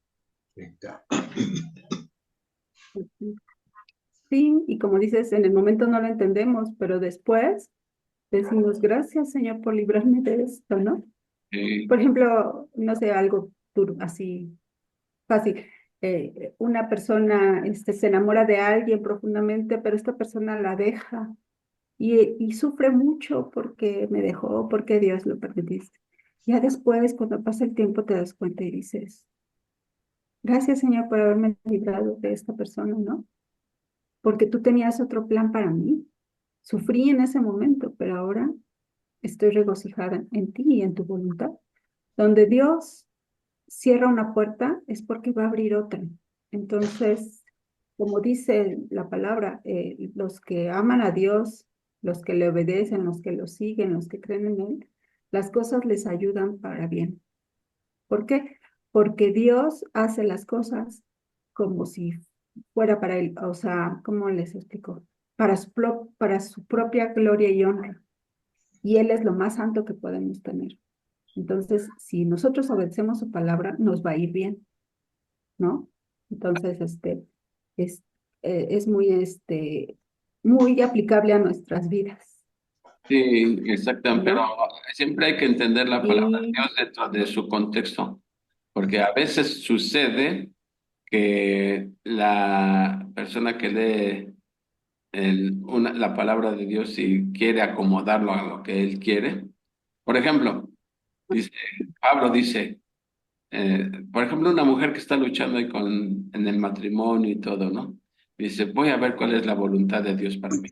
sí, y como dices, en el momento no lo entendemos, pero después decimos, gracias, Señor, por librarme de esto, ¿no? Eh, Por ejemplo, no sé, algo así fácil. Una persona se enamora de alguien profundamente, pero esta persona la deja y sufre mucho porque me dejó, porque Dios lo permitiste. Ya después, cuando pasa el tiempo, te das cuenta y dices, gracias, Señor, por haberme librado de esta persona, ¿no? Porque tú tenías otro plan para mí. Sufrí en ese momento, pero ahora estoy regocijada en ti y en tu voluntad. Donde Dios cierra una puerta es porque va a abrir otra. Entonces, como dice la palabra, los que aman a Dios, los que le obedecen, los que lo siguen, los que creen en Él, las cosas les ayudan para bien. ¿Por qué? porque Dios hace las cosas como si fuera para Él, o sea, ¿cómo les explico? Para su propia gloria y honra. Y Él es lo más santo que podemos tener. Entonces, si nosotros obedecemos su palabra, nos va a ir bien, ¿no? Entonces, es, es muy aplicable a nuestras vidas. Sí, exactamente, pero ¿No? siempre hay que entender la palabra de Y Dios dentro de su contexto, porque a veces sucede que la persona que lee la palabra de Dios y quiere acomodarlo a lo que él quiere, por ejemplo, dice, Pablo dice, por ejemplo, una mujer que está luchando ahí en el matrimonio y todo, ¿no? Dice, voy a ver cuál es la voluntad de Dios para mí.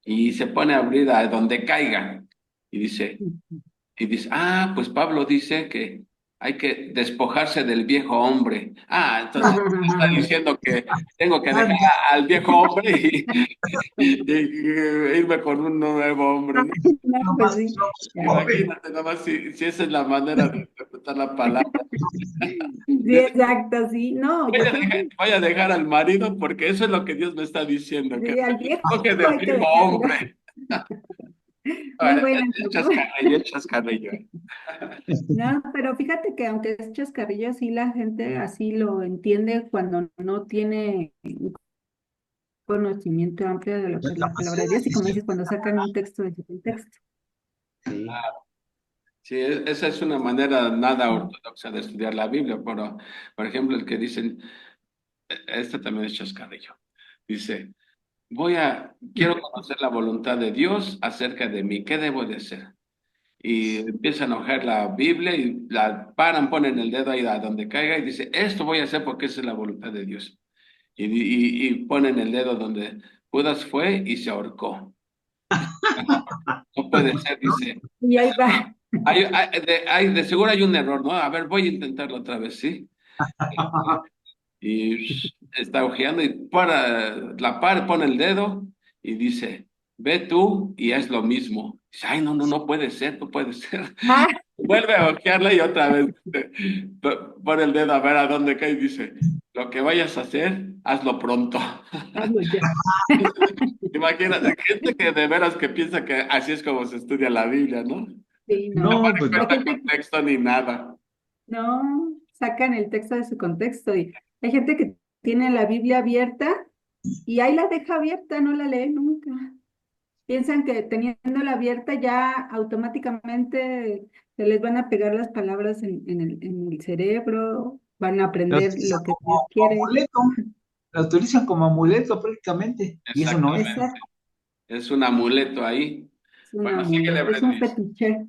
Y se pone a abrir a donde caiga. Y dice, pues Pablo dice que hay que despojarse del viejo hombre. Ah, entonces está diciendo que tengo que dejar Anda, al viejo hombre y irme con un nuevo hombre, ¿no? no, pues nomás sí. somos jóvenes. Imagínate nada más si esa es la manera de interpretar la palabra. Sí, exacto, sí. No, yo creo que Voy a dejar al marido porque eso es lo que Dios me está diciendo, que sí, al me viejo despoje del hay que viejo dejarlo. hombre. Muy Bueno, buena, es ¿no? chascarrillo, es chascarrillo. No, pero fíjate que aunque es chascarrillo, sí la gente así lo entiende cuando no tiene un conocimiento amplio de lo que Pues es la la palabra de pasada Dios y como edición. dices, cuando sacan un texto de su contexto. Sí. Sí, esa es una manera nada ortodoxa de estudiar la Biblia, pero, por ejemplo, el que dicen, este también es chascarrillo, dice, quiero conocer la voluntad de Dios acerca de mí, ¿qué debo de hacer? Y empiezan a ojear la Biblia y la paran, ponen el dedo ahí a donde caiga y dice, esto voy a hacer porque esa es la voluntad de Dios. Y ponen el dedo donde Judas fue y se ahorcó. No puede ser, dice. Y ahí va. De seguro hay un error, ¿no? A ver, voy a intentarlo otra vez, ¿sí? Y está ojeando y pone el dedo y dice, ve tú y haz lo mismo. Dice, ay, no, no, no puede ser, no puede ser. Ah, Vuelve a ojearla y otra vez pone el dedo a ver a dónde cae y dice, lo que vayas a hacer, hazlo pronto. hazlo ya. Imagínate, gente que de veras que piensa que así es como se estudia la Biblia, ¿no? Sí, No no. No, pone pues en no. Hay cuenta gente que contexto ni nada. no sacan el texto de su contexto y hay gente que tiene la Biblia abierta y ahí la deja abierta, no la lee nunca. Piensan que teniéndola abierta ya automáticamente se les van a pegar las palabras en el cerebro, van a La aprender utilizan lo que Dios como quiere. amuleto. La utilizan como amuleto prácticamente. Y eso no es. Exactamente. Exacto, Es un amuleto ahí. es un Bueno, síguele, amuleto, es un Bretris. fetiche.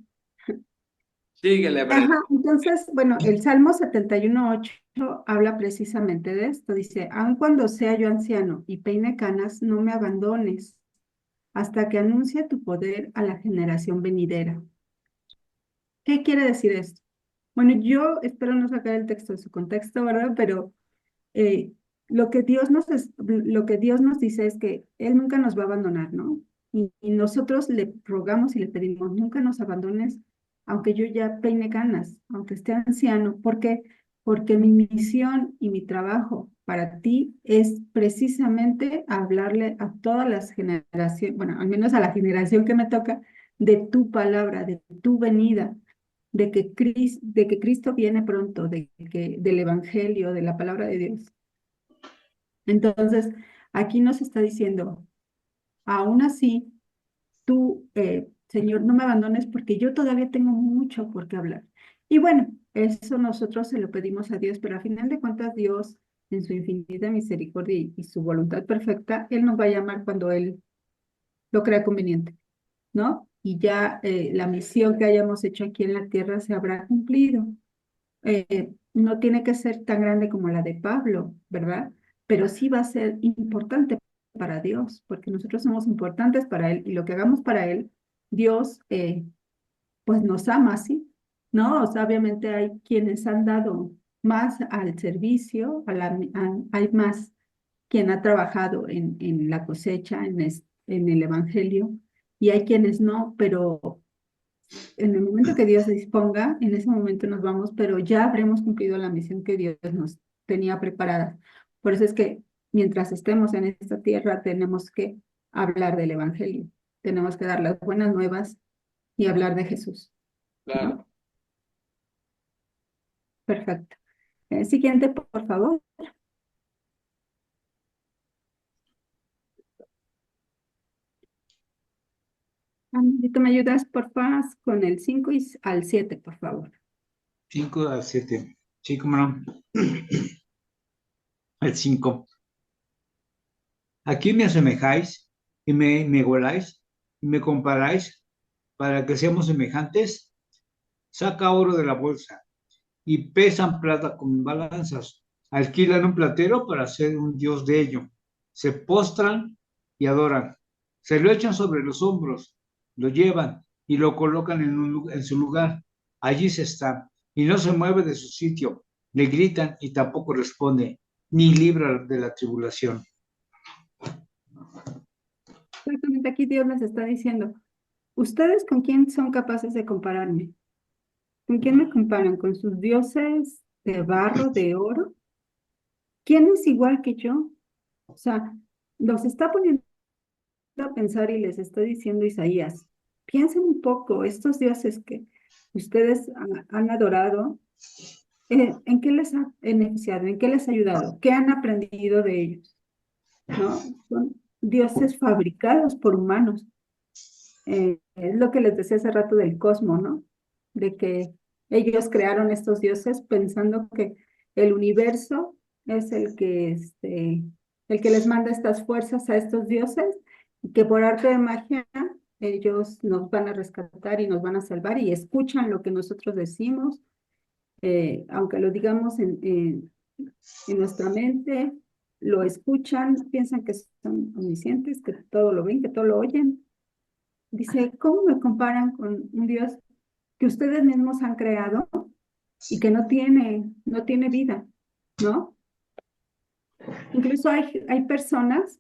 Síguele, Ajá, Bretris. entonces, bueno, el Salmo 71:8 habla precisamente de esto. Dice, aun cuando sea yo anciano y peine canas, no me abandones hasta que anuncie tu poder a la generación venidera. ¿Qué quiere decir esto? Bueno, yo espero no sacar el texto de su contexto, ¿verdad? Pero eh, lo que Dios nos dice es que Él nunca nos va a abandonar, ¿no? Y nosotros le rogamos y le pedimos, nunca nos abandones, aunque yo ya peine canas, aunque esté anciano. ¿Por qué? Porque mi misión y mi trabajo para ti es precisamente hablarle a todas las generaciones, bueno, al menos a la generación que me toca, de tu palabra, de tu venida de que Cristo viene pronto, del Evangelio, de la palabra de Dios. Entonces, aquí nos está diciendo, aún así, tú, Señor, no me abandones porque yo todavía tengo mucho por qué hablar. Y bueno, eso nosotros se lo pedimos a Dios, pero a final de cuentas Dios, en su infinita misericordia y su voluntad perfecta, Él nos va a llamar cuando Él lo crea conveniente, ¿no? Y ya la misión que hayamos hecho aquí en la tierra se habrá cumplido. No tiene que ser tan grande como la de Pablo, ¿verdad? Pero sí va a ser importante para Dios, porque nosotros somos importantes para Él y lo que hagamos para Él, Dios pues nos ama, ¿sí? ¿No? O sea, obviamente hay quienes han dado más al servicio, hay más quien ha trabajado en la cosecha, en el Evangelio, y hay quienes no, pero En el momento que Dios disponga, en ese momento nos vamos, pero ya habremos cumplido la misión que Dios nos tenía preparada. Por eso es que mientras estemos en esta tierra, tenemos que hablar del Evangelio, tenemos que dar las buenas nuevas y hablar de Jesús, ¿no? Claro. Perfecto. Siguiente, por favor. Amiguito, ¿me ayudas, por favor, con el 5 y al 7, por favor? 5 a 7. Sí, cómo no. El 5. Aquí me asemejáis y me igualáis y me comparáis para que seamos semejantes. Saca oro de la bolsa y pesan plata con balanzas. Alquilan un platero para hacer un dios de ello. Se postran y adoran. Se lo echan sobre los hombros, lo llevan y lo colocan en su lugar. Allí se está y no se mueve de su sitio. Le gritan y tampoco responde, ni libra de la tribulación. Exactamente, aquí Dios les está diciendo, ¿ustedes con quién son capaces de compararme? ¿Con quién me comparan? ¿Con sus dioses de barro, de oro? ¿Quién es igual que yo? O sea, los está poniendo a pensar y les está diciendo Isaías, piensen un poco, estos dioses que ustedes han adorado, ¿en qué les ha beneficiado? ¿En qué les ha ayudado? ¿Qué han aprendido de ellos? ¿No? Son dioses fabricados por humanos. Es lo que les decía hace rato del cosmos, ¿no? De que ellos crearon estos dioses pensando que el universo es el que les manda estas fuerzas a estos dioses y que por arte de magia ellos nos van a rescatar y nos van a salvar y escuchan lo que nosotros decimos, aunque lo digamos en nuestra mente, lo escuchan, piensan que son omniscientes, que todo lo ven, que todo lo oyen. Dice, ¿cómo me comparan con un Dios que ustedes mismos han creado y que no tiene vida, ¿no? Incluso hay personas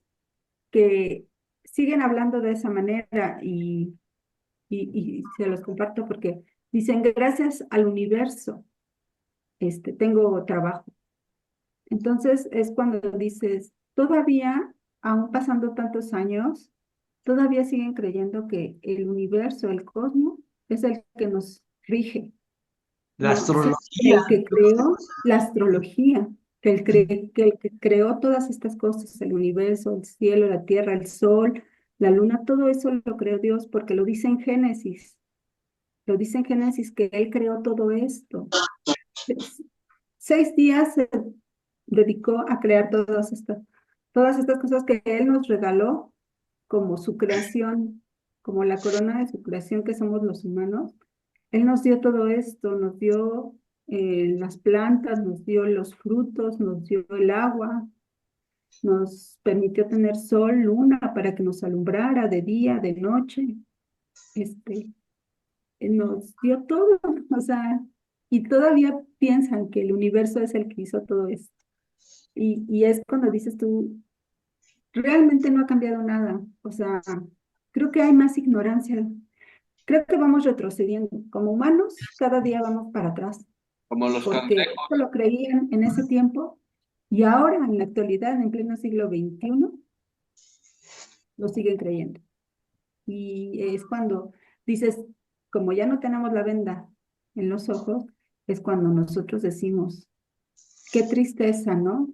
que siguen hablando de esa manera y se los comparto porque dicen, gracias al universo, tengo trabajo. Entonces es cuando dices, todavía, aún pasando tantos años, todavía siguen creyendo que el universo, el cosmos, es el que nos rige, La ¿no? Siendo que astrología. el que creó la astrología, que el que creó todas estas cosas, el universo, el cielo, la tierra, el sol, la luna, todo eso lo creó Dios porque lo dice en Génesis. Lo dice en Génesis que Él creó todo esto. 6 días se dedicó a crear todas estas cosas que Él nos regaló como su creación, como la corona de su creación que somos los humanos. Él nos dio todo esto, nos dio las plantas, nos dio los frutos, nos dio el agua, nos permitió tener sol, luna para que nos alumbrara de día, de noche. Nos dio todo, o sea, y todavía piensan que el universo es el que hizo todo esto. Y es cuando dices tú, realmente no ha cambiado nada, o sea, creo que hay más ignorancia, creo que vamos retrocediendo. Como humanos, cada día vamos para atrás, Como los porque esto cangrejos. lo creían en ese tiempo y ahora, en la actualidad, en pleno siglo XXI, lo siguen creyendo. Y es cuando dices, como ya no tenemos la venda en los ojos, es cuando nosotros decimos, qué tristeza, ¿no?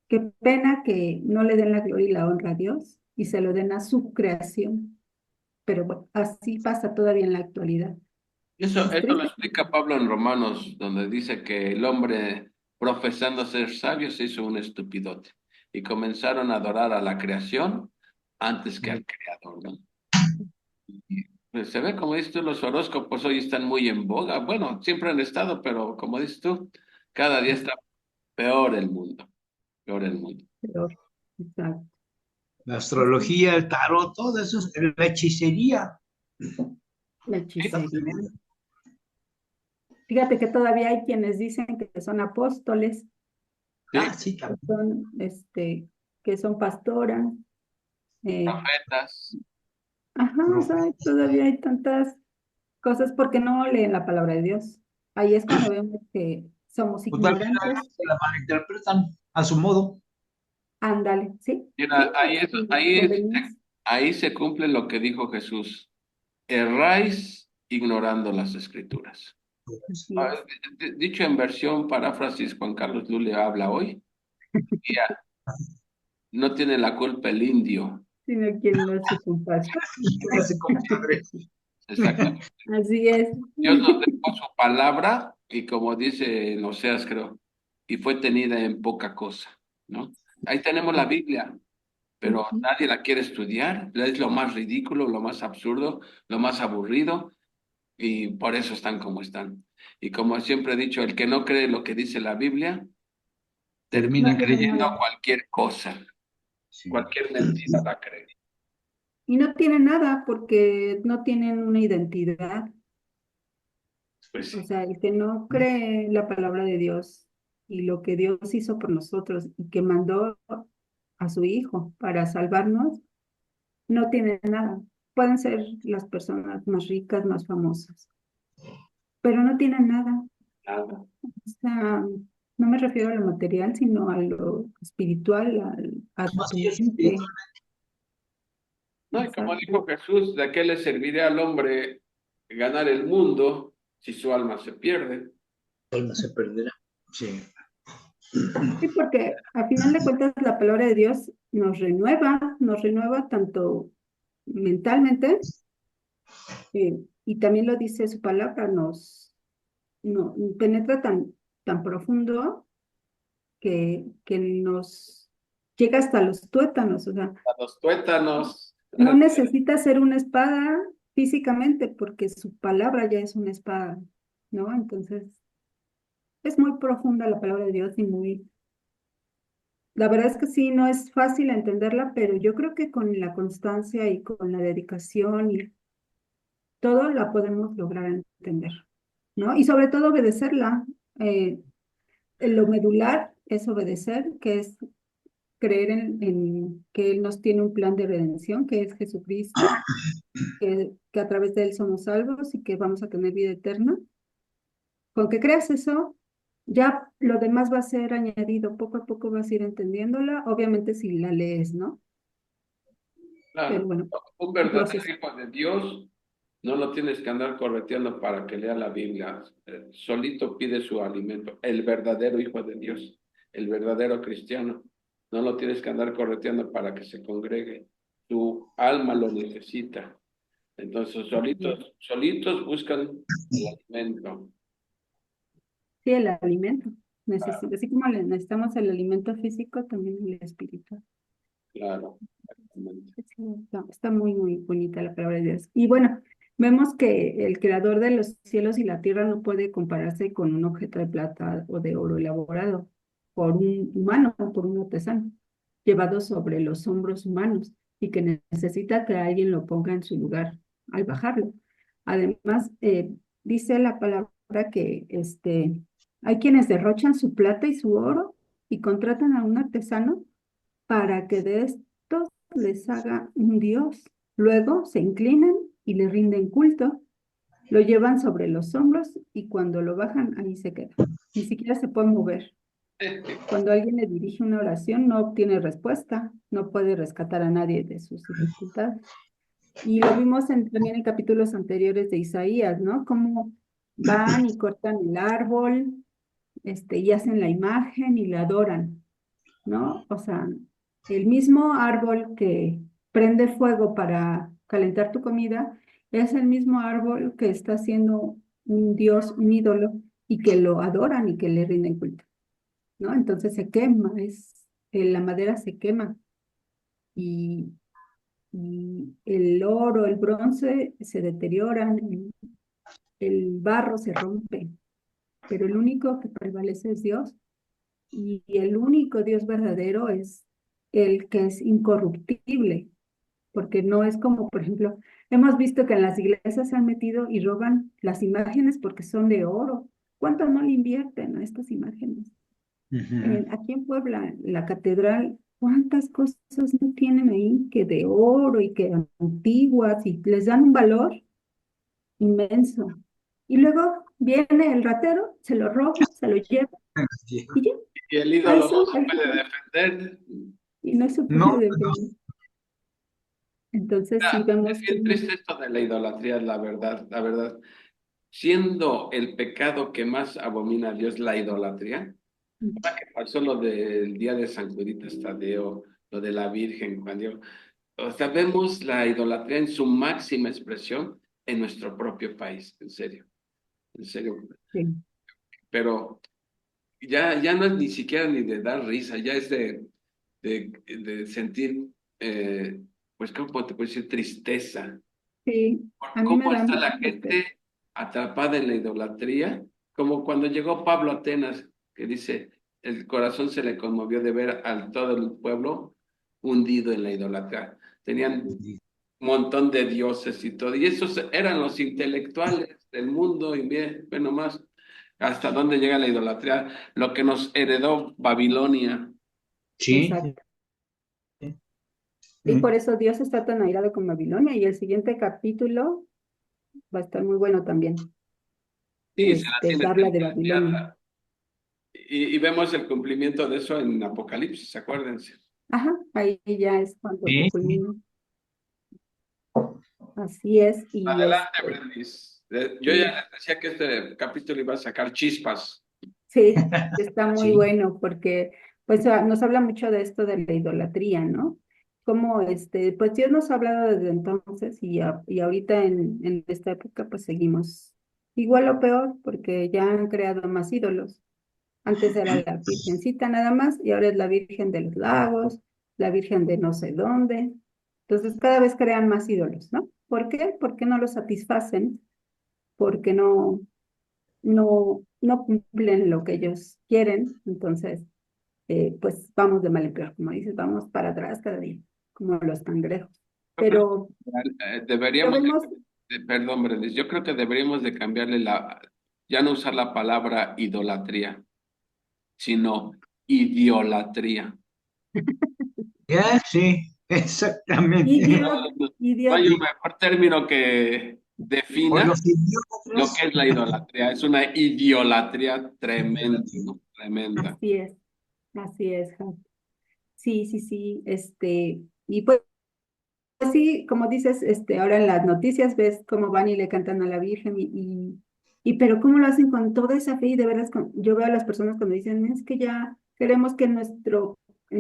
Qué pena que no le den la gloria y la honra a Dios y se lo den a su creación. Pero bueno, así pasa todavía en la actualidad. Eso, Es eso lo triste. explica Pablo en Romanos, donde dice que el hombre, profesando ser sabio, se hizo un estupidote y comenzaron a adorar a la creación antes que al creador, ¿no? Y, pues, se ve, como dices tú, los horóscopos hoy están muy en boga. Bueno, siempre han estado, pero como dices tú, cada día está peor el mundo, peor el mundo. Peor. Exacto. La Así, astrología, el tarot, todo eso es la hechicería. la Sí, ¿no? hechicería. Fíjate que todavía hay quienes dicen que son apóstoles, Ah, Sí, sí, que también. son pastoras. eh, profetas. ajá, o sea, todavía hay tantas cosas porque no leen la palabra de Dios. Ahí es cuando vemos que somos O tal vez ignorantes. se la malinterpretan a su modo. Ándale, ¿sí? Mira, Sí, conveniencia. ahí se cumple lo que dijo Jesús. Erráis ignorando las escrituras. Así Ah, es. Dicho en versión paráfrasis, Juan Carlos Lule habla hoy. Ya, no tiene la culpa el indio. Sino quien no se compare. No se compadre. Exactamente. Así es. Dios nos dejó su palabra y como dice en Oseas, creo, y fue tenida en poca cosa, ¿no? Ahí tenemos la Biblia, pero Ujú. nadie la quiere estudiar. Es lo más ridículo, lo más absurdo, lo más aburrido y por eso están como están. Y como siempre he dicho, el que no cree lo que dice la Biblia, No Termina tiene creyendo. creyendo nada. cualquier cosa, Sí. cualquier mentira la cree. Y no tienen nada porque no tienen una identidad. Pues O sí, sea, el que no cree la palabra de Dios y lo que Dios hizo por nosotros y que mandó a su Hijo para salvarnos, no tiene nada. Pueden ser las personas más ricas, más famosas, pero no tienen nada. nada. O sea, no me refiero a lo material, sino a lo espiritual, a Más su que es mente. espiritual, No, y como Exacto. dijo Jesús, ¿de qué le serviría al hombre ganar el mundo si su alma se pierde? no se perderá. Sí. Sí, porque al final de cuentas la palabra de Dios nos renueva tanto mentalmente, y también lo dice su palabra, penetra tan profundo que nos llega hasta los tuétanos. O sea, A los tuétanos. no necesita ser una espada físicamente, porque su palabra ya es una espada, ¿no? Entonces, es muy profunda la palabra de Dios y muy, la verdad es que sí, no es fácil entenderla, pero yo creo que con la constancia y con la dedicación y todo la podemos lograr entender, ¿no? Y sobre todo obedecerla. Eh, lo medular es obedecer, que es creer en que Él nos tiene un plan de redención, que es Jesucristo, que a través de Él somos salvos y que vamos a tener vida eterna. Con que creas eso, ya lo demás va a ser añadido, poco a poco vas a ir entendiéndola, obviamente si la lees, ¿no? Pero Claro, bueno, un un verdadero proceso. hijo de Dios no lo tienes que andar correteando para que lea la Biblia. Solito pide su alimento. El verdadero hijo de Dios, el verdadero cristiano, no lo tienes que andar correteando para que se congregue. Tu alma lo necesita. Entonces, solitos buscan el alimento. Sí, el alimento. Así como necesitamos el alimento físico, también el espiritual. Claro, exactamente. Sí, está muy, muy bonita la palabra de Dios. Y bueno, vemos que el creador de los cielos y la tierra no puede compararse con un objeto de plata o de oro elaborado por un humano o por un artesano, llevado sobre los hombros humanos y que necesita que alguien lo ponga en su lugar al bajarlo. Además, dice la palabra que hay quienes derrochan su plata y su oro y contratan a un artesano para que de estos les haga un dios. Luego se inclinan y le rinden culto, lo llevan sobre los hombros y cuando lo bajan ahí se queda. Ni siquiera se puede mover. Cuando alguien le dirige una oración no obtiene respuesta, no puede rescatar a nadie de sus dificultades. Y lo vimos también en capítulos anteriores de Isaías, ¿no? Cómo van y cortan el árbol, y hacen la imagen y la adoran, ¿no? O sea, el mismo árbol que prende fuego para calentar tu comida es el mismo árbol que está siendo un dios, un ídolo, y que lo adoran y que le rinden culto, ¿no? Entonces se quema, la madera se quema y, y el oro, el bronce se deterioran, el barro se rompe, pero el único que prevalece es Dios. Y el único Dios verdadero es el que es incorruptible, porque no es como, por ejemplo, hemos visto que en las iglesias se han metido y roban las imágenes porque son de oro. ¿Cuánto no le invierten a estas imágenes? Ujú. Aquí en Puebla, la catedral, ¿cuántas cosas no tienen ahí que de oro y que antiguas y les dan un valor? inmenso. Y luego viene el ratero, se lo roba, se lo lleva y ya, Y el ahí ídolo sí, no se puede defender. y no se No, puede no, defender. Entonces sí Es vemos bien como, triste esto de la idolatría, la verdad, la verdad. Siendo el pecado que más abomina a Dios la idolatría, que pasó lo del día de San Juditas Tadeo, lo de la Virgen, cuando o sea, vemos la idolatría en su máxima expresión en nuestro propio país, en serio. sí, Pero ya no es ni siquiera ni de dar risa, ya es de sentir, pues, ¿cómo te puedo decir? Tristeza. sí, a mí me ¿Cómo da está mucha la tristeza. gente atrapada en la idolatría? Como cuando llegó Pablo a Atenas, que dice, el corazón se le conmovió de ver a todo el pueblo hundido en la idolatría. Tenían un montón de dioses y todo, y esos eran los intelectuales del mundo, y bien, bueno, más, hasta dónde llega la idolatría, lo que nos heredó Babilonia. sí, Exacto. Y por mm, eso Dios está tan airado con Babilonia y el siguiente capítulo va a estar muy bueno también. Sí, se la tiene Habla de Babilonia. sentenciada. Y vemos el cumplimiento de eso en Apocalipsis, acuérdense. Ajá, ahí ya es cuando se sí, sí. culmina. Así es, y Adelante, Brendis. Yo ya sí, les decía que este capítulo iba a sacar chispas. sí, está muy Sí, bueno porque pues nos habla mucho de esto de la idolatría, ¿no? Como pues Dios nos ha hablado desde entonces y ahorita en esta época pues seguimos igual o peor porque ya han creado más ídolos. Antes era la Virgencita nada más y ahora es la Virgen de los Lagos, la Virgen de no sé dónde. Entonces cada vez crean más ídolos, ¿no? ¿Por qué? Porque no los satisfacen, porque no cumplen lo que ellos quieren. Entonces, pues vamos de mal en peor, como dices, vamos para atrás cada día, como los cangrejos. Yo creo Pero que lo deberíamos vemos, perdón, Brendis, yo creo que deberíamos de cambiarle ya no usar la palabra idolatría, sino idiolatría. ya, sí, y exactamente. Dios, No, y no Dios, hay un mejor término que O defina los lo que idiotas. es la idolatría. Es una idiolatría tremenda, ¿no? Tremenda. así es, Ja. Sí, sí, sí, y pues sí, como dices, ahora en las noticias ves cómo van y le cantan a la Virgen pero cómo lo hacen con toda esa fe y de veras yo veo a las personas cuando dicen, es que ya queremos que en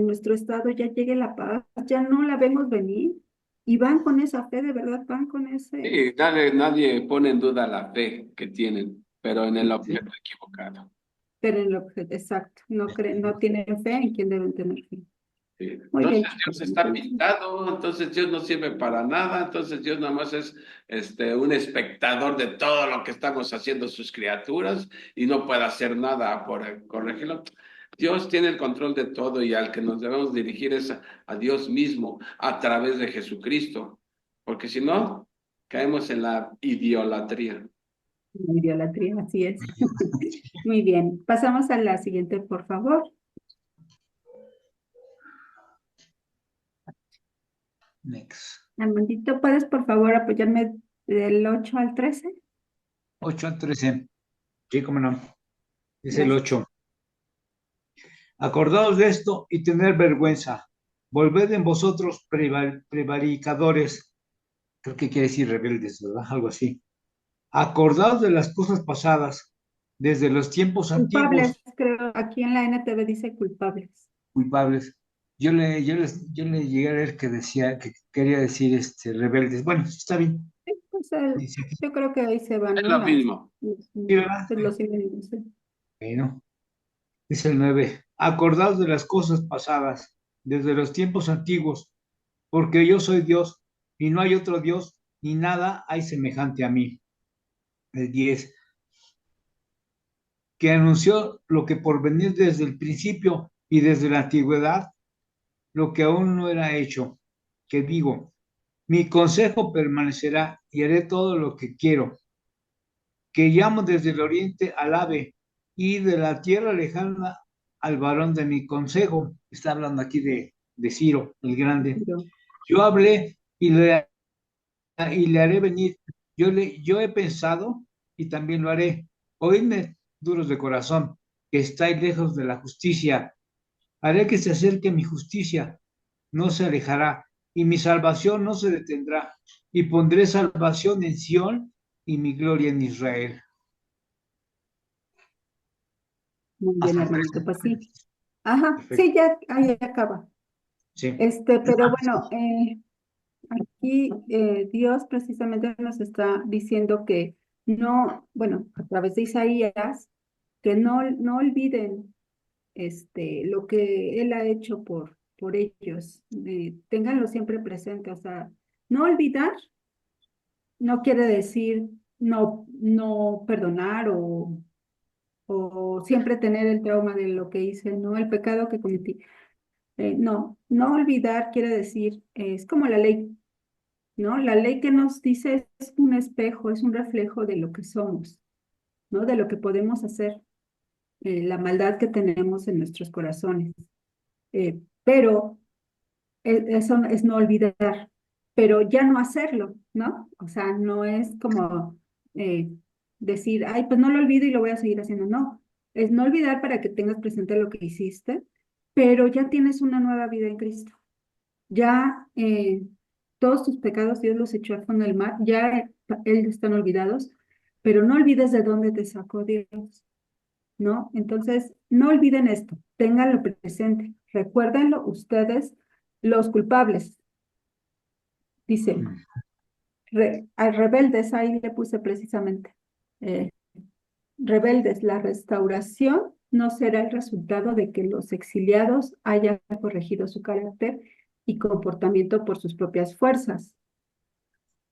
nuestro estado ya llegue la paz, ya no la vemos venir y van con esa fe, de verdad, van con ese, Sí, nadie pone en duda la fe que tienen, pero en el Sí, objeto equivocado. pero en lo exacto, no tienen fe en quien deben tener fe. Sí. Muy Entonces bien, chicos, Dios está entonces, pintado, entonces Dios no sirve para nada, entonces Dios nada más es un espectador de todo lo que estamos haciendo sus criaturas y no puede hacer nada por corregirlo. Dios tiene el control de todo y al que nos debemos dirigir es a Dios mismo a través de Jesucristo, porque si no, caemos en la idiolatría. idolatría, así es. Muy bien, pasamos a la siguiente, por favor. next. Armandito, ¿puedes por favor apoyarme del 8 al 13? 8 al 13. Sí, cómo no. Es el Gracias. 8. Acordaos de esto y tener vergüenza. Volved en vosotros prevaricadores. Creo que quiere decir rebeldes, ¿verdad? Algo así. Acordaos de las cosas pasadas, desde los tiempos Culpables, antiguos, creo, aquí en la NTV dice culpables. culpables. Yo le llegué a ver que decía, que quería decir rebeldes. Bueno, está bien. Sí, pues, Dice aquí, yo creo que ahí se van, Es ¿no? lo mismo. sí, ¿verdad? Los sinónimos, sí. Bueno, dice el 9. Acordaos de las cosas pasadas, desde los tiempos antiguos, porque yo soy Dios y no hay otro Dios, ni nada hay semejante a mí. El 10, que anunció lo que por venir desde el principio y desde la antigüedad, lo que aún no era hecho, que digo, mi consejo permanecerá y haré todo lo que quiero, que llamo desde el oriente al ave y de la tierra lejana al varón de mi consejo. Está hablando aquí de Ciro, el grande. Pero, Yo hablé y le haré venir. Yo he pensado y también lo haré. Oídme, duros de corazón, que estáis lejos de la justicia. Haré que se acerque mi justicia, no se alejará, y mi salvación no se detendrá. Y pondré salvación en Sión y mi gloria en Israel. Muy bien, Hasta hermanito, pues sí. Ajá, perfecto. sí, ya, ahí acaba. Sí. Pero bueno, aquí Dios precisamente nos está diciendo que no, bueno, a través de Isaías, que no olviden lo que Él ha hecho por ellos. Ténganlo siempre presente, o sea, no olvidar no quiere decir no perdonar o siempre tener el trauma de lo que hice, no, el pecado que cometí. No olvidar quiere decir, es como la ley, ¿no? La ley que nos dice es un espejo, es un reflejo de lo que somos, ¿no? De lo que podemos hacer, la maldad que tenemos en nuestros corazones. Pero eso es no olvidar, pero ya no hacerlo, ¿no? O sea, no es como eh, decir, ay, pues no lo olvido y lo voy a seguir haciendo, no. Es no olvidar para que tengas presente lo que hiciste, pero ya tienes una nueva vida en Cristo. Ya todos tus pecados Dios los echó al fondo del mar, ya Él están olvidados, pero no olvides de dónde te sacó Dios, ¿no? Entonces, no olviden esto, ténganlo presente, recuérdenlo ustedes, los culpables, dice, a rebeldes, ahí le puse precisamente, eh, rebeldes, la restauración no será el resultado de que los exiliados hayan corregido su carácter y comportamiento por sus propias fuerzas.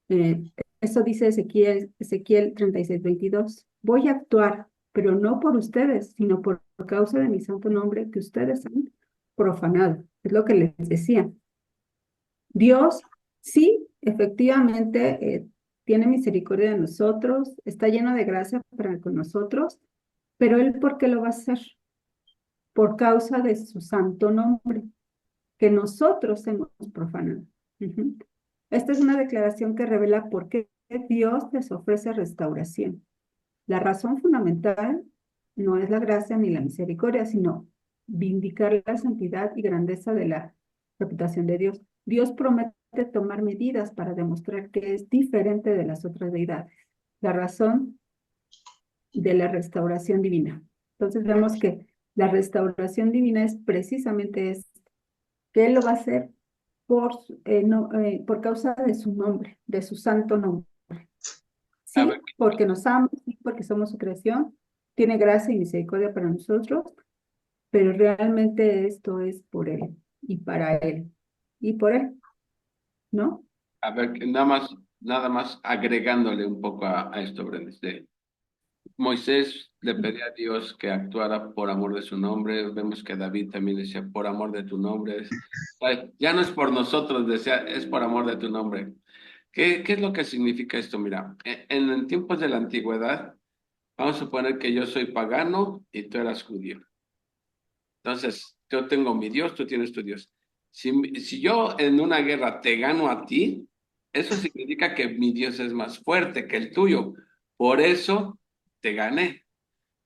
Eh, Eso dice Ezequiel 36:22. Voy a actuar, pero no por ustedes, sino por causa de mi santo nombre que ustedes han profanado. Es lo que les decía. Dios sí, efectivamente, tiene misericordia de nosotros, está lleno de gracia para con nosotros, pero Él, ¿por qué lo va a hacer? Por causa de su santo nombre, que nosotros hemos profanado. Ujú. Esta es una declaración que revela por qué Dios les ofrece restauración. La razón fundamental no es la gracia ni la misericordia, sino vindicar la santidad y grandeza de la reputación de Dios. Dios promete tomar medidas para demostrar que es diferente de las otras deidades. La razón de la restauración divina. Entonces vemos que la restauración divina es precisamente esto, que Él lo va a hacer por causa de su nombre, de su santo nombre. A ver, Sí, porque nos ama, sí, porque somos su creación, tiene gracia y misericordia para nosotros, pero realmente esto es por Él y para Él y por Él, ¿no? a ver, que nada más agregándole un poco a esto, Brenda. Moisés le pedía a Dios que actuara por amor de su nombre. Vemos que David también decía, por amor de tu nombre. Ay, ya no es por nosotros, decía, es por amor de tu nombre. ¿Qué es lo que significa esto? Mira, en tiempos de la antigüedad, vamos a suponer que yo soy pagano y tú eras judío. Entonces, yo tengo mi Dios, tú tienes tu Dios. Si yo en una guerra te gano a ti, eso significa que mi Dios es más fuerte que el tuyo. Por eso te gané.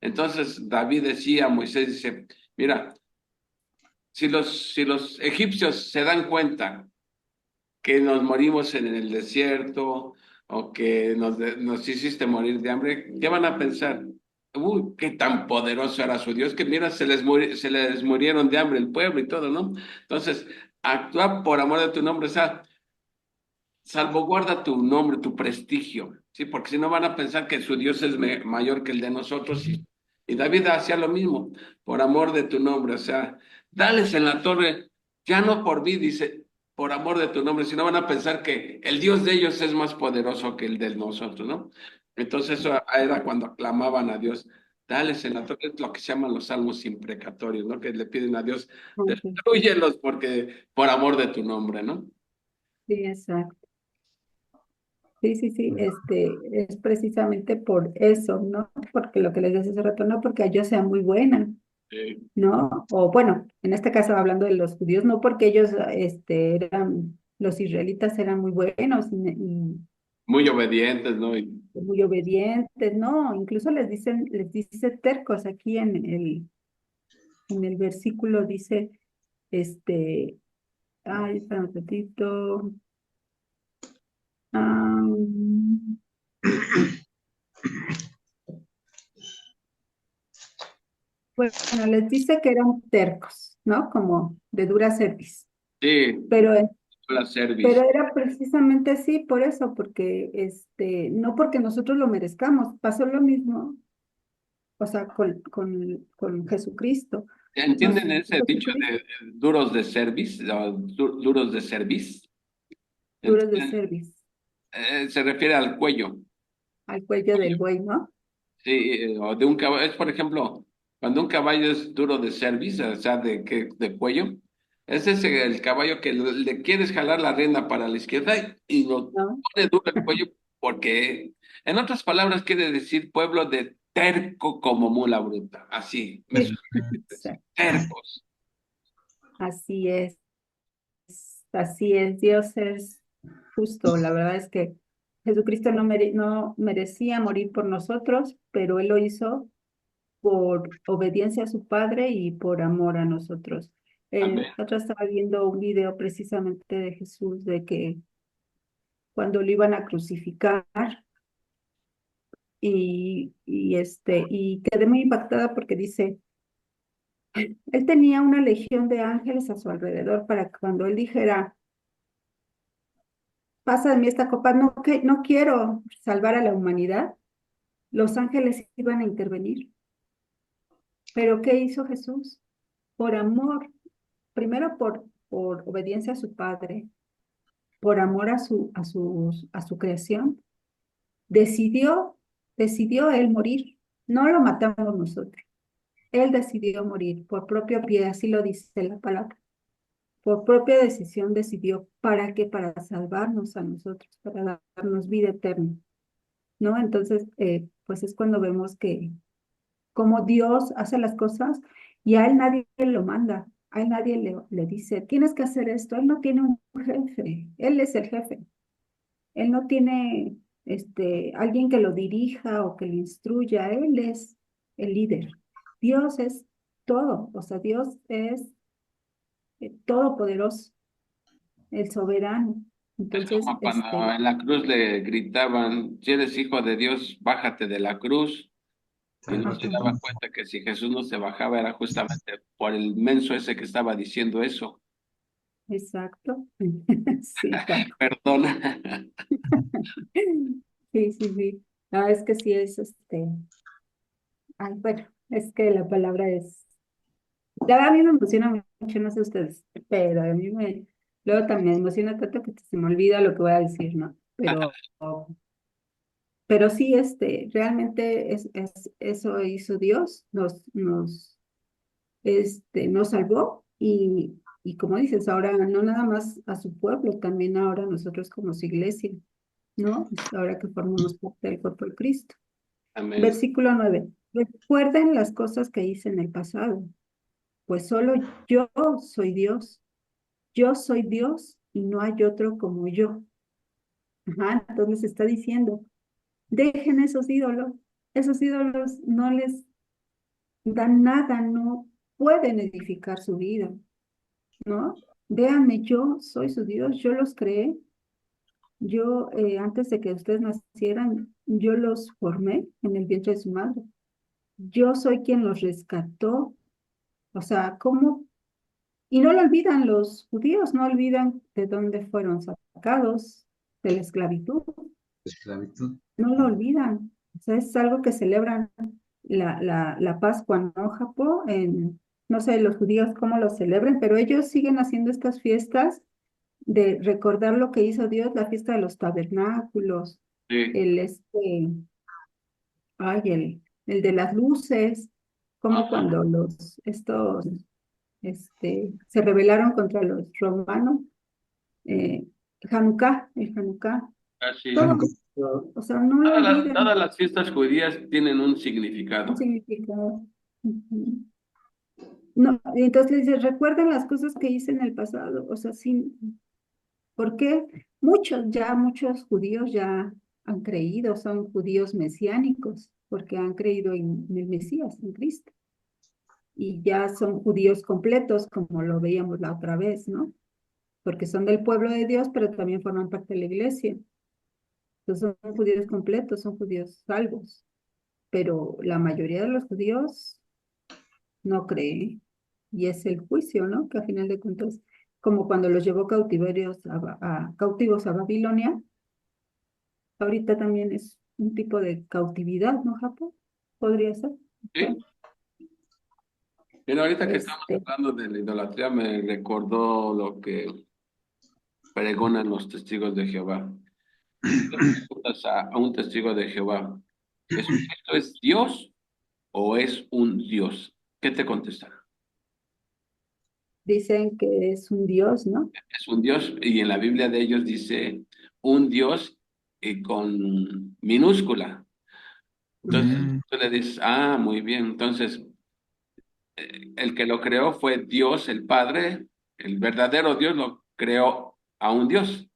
Entonces David decía, Moisés dice, mira, si los egipcios se dan cuenta que nos morimos en el desierto o que nos hiciste morir de hambre, ¿qué van a pensar? Uy, qué tan poderoso era su Dios, que mira, se les murieron de hambre el pueblo y todo, ¿no? Entonces, actúa por amor de tu nombre, o sea, salvaguarda tu nombre, tu prestigio, ¿sí? Porque si no van a pensar que su Dios es mayor que el de nosotros. Y David hacía lo mismo, por amor de tu nombre, o sea, dales en la torre, ya no por mí, dice, por amor de tu nombre, si no van a pensar que el Dios de ellos es más poderoso que el de nosotros, ¿no? Entonces eso era cuando aclamaban a Dios, dales en la torre, es lo que se llaman los salmos imprecatorios, ¿no? Que le piden a Dios, Ok. destruyelos porque, por amor de tu nombre, ¿no? Sí, exacto. Sí, sí, sí, es precisamente por eso, ¿no? Porque lo que les decía hace rato, no porque ellos sean muy buenas, ¿no? O bueno, en este caso hablando de los judíos, no porque ellos, los israelitas eran muy buenos muy obedientes, ¿no? muy obedientes, ¿no? Incluso les dice tercos aquí en el versículo dice, este, ay, espera un ratito. am, bueno, les dice que eran tercos, ¿no? Como de dura cerviz. Sí, Pero, la pero service. era precisamente así por eso, porque no porque nosotros lo merezcamos, pasó lo mismo, o sea, con Jesucristo. ¿Entienden ese dicho Jesucristo, de duros de service, o duros de service? duros de ¿Entienden? cerviz, Se refiere al cuello. al cuello del buey, ¿no? Sí, o de un caballo. Es, por ejemplo, cuando un caballo es duro de cerviz, o sea, de cuello, ese es el caballo que le quieres jalar la rienda para la izquierda y lo ¿No? pone duro el cuello porque, en otras palabras, quiere decir pueblo de terco como mula bruta. Así, Sí, sí, tercos. así es, así es, Dios es justo, la verdad es que Jesucristo no merecía morir por nosotros, pero Él lo hizo por obediencia a su Padre y por amor a nosotros. Amén. Otra estaba viendo un video precisamente de Jesús, de que cuando lo iban a crucificar y quedé muy impactada porque dice, él tenía una legión de ángeles a su alrededor para que cuando él dijera, pasa de mí esta copa, no, que, no quiero salvar a la humanidad, los ángeles iban a intervenir. Pero ¿qué hizo Jesús? Por amor, primero por obediencia a su Padre, por amor a su creación, decidió, decidió él morir. No lo matamos nosotros. Él decidió morir por propio pie, así lo dice la palabra. Por propia decisión decidió. ¿Para qué? Para salvarnos a nosotros, para darnos vida eterna, ¿no? Entonces, pues es cuando vemos que como Dios hace las cosas y a él nadie lo manda, a él nadie le dice, tienes que hacer esto. Él no tiene un jefe, él es el jefe. Él no tiene alguien que lo dirija o que lo instruya, él es el líder. Dios es todo, o sea, Dios es todopoderoso, el soberano. Es Entonces, como cuando en la cruz le gritaban, si eres hijo de Dios, bájate de la cruz. Y no se ajá, daba cuenta que si Jesús no se bajaba era justamente por el menso ese que estaba diciendo eso. exacto. Sí, tal cual. Perdona. Sí, sí, sí. No, es que sí es ay, bueno, es que la palabra es. La verdad, a mí me emociona mucho, no sé ustedes, pero a mí luego también me emociona tanto que se me olvida lo que voy a decir, ¿no? Pero sí, realmente eso hizo Dios, nos salvó y como dices, ahora no nada más a su pueblo, también ahora nosotros como su iglesia, ¿no? Ahora que formamos parte del cuerpo de Cristo. Amén. Versículo 9. Recuerden las cosas que hice en el pasado, pues solo yo soy Dios. Yo soy Dios y no hay otro como yo. Ajá, entonces está diciendo, dejen esos ídolos no les dan nada, no pueden edificar su vida, ¿no? Véanme, yo soy su Dios, yo los creé, yo antes de que ustedes nacieran, yo los formé en el vientre de su madre. Yo soy quien los rescató. O sea, ¿cómo? Y no lo olvidan los judíos, no olvidan de dónde fueron sacados, de la esclavitud, Esclavitud. no lo olvidan. O sea, es algo que celebran la Pascua, ¿no, Japón? No sé los judíos cómo lo celebran, pero ellos siguen haciendo estas fiestas de recordar lo que hizo Dios, la fiesta de los tabernáculos, Sí. el ay, el de las luces, como Ajá. cuando estos se rebelaron contra los romanos, eh, Hanukkah, el Hanukkah, Así es. todo esto, o sea, no lo Todas olviden, las fiestas judías tienen un un significado. significado. Ujú. No, y entonces le dice, recuerden las cosas que hice en el pasado, o sea, sí, Porque muchos judíos ya han creído, son judíos mesiánicos, porque han creído en el Mesías, en Cristo. Y ya son judíos completos, como lo veíamos la otra vez, ¿no? Porque son del pueblo de Dios, pero también forman parte de la iglesia. Entonces son judíos completos, son judíos salvos. Pero la mayoría de los judíos no creen. Y es el juicio, ¿no? Que a final de cuentas, como cuando los llevó cautivos a Babilonia, ahorita también es un tipo de cautividad, ¿no, Japón? Podría ser. ¿Sí? Pero ahorita que estamos Este, hablando de la idolatría, me recordó lo que pregonan los testigos de Jehová. Si tú le preguntas a un testigo de Jehová, ¿Jesucristo es Dios o es un Dios? ¿Qué te contestará? dicen que es un Dios, ¿no? Es un Dios, y en la Biblia de ellos dice un Dios con minúscula. Entonces Mm, tú le dices, muy bien, entonces el que lo creó fue Dios, el Padre, el verdadero Dios lo creó a un Dios.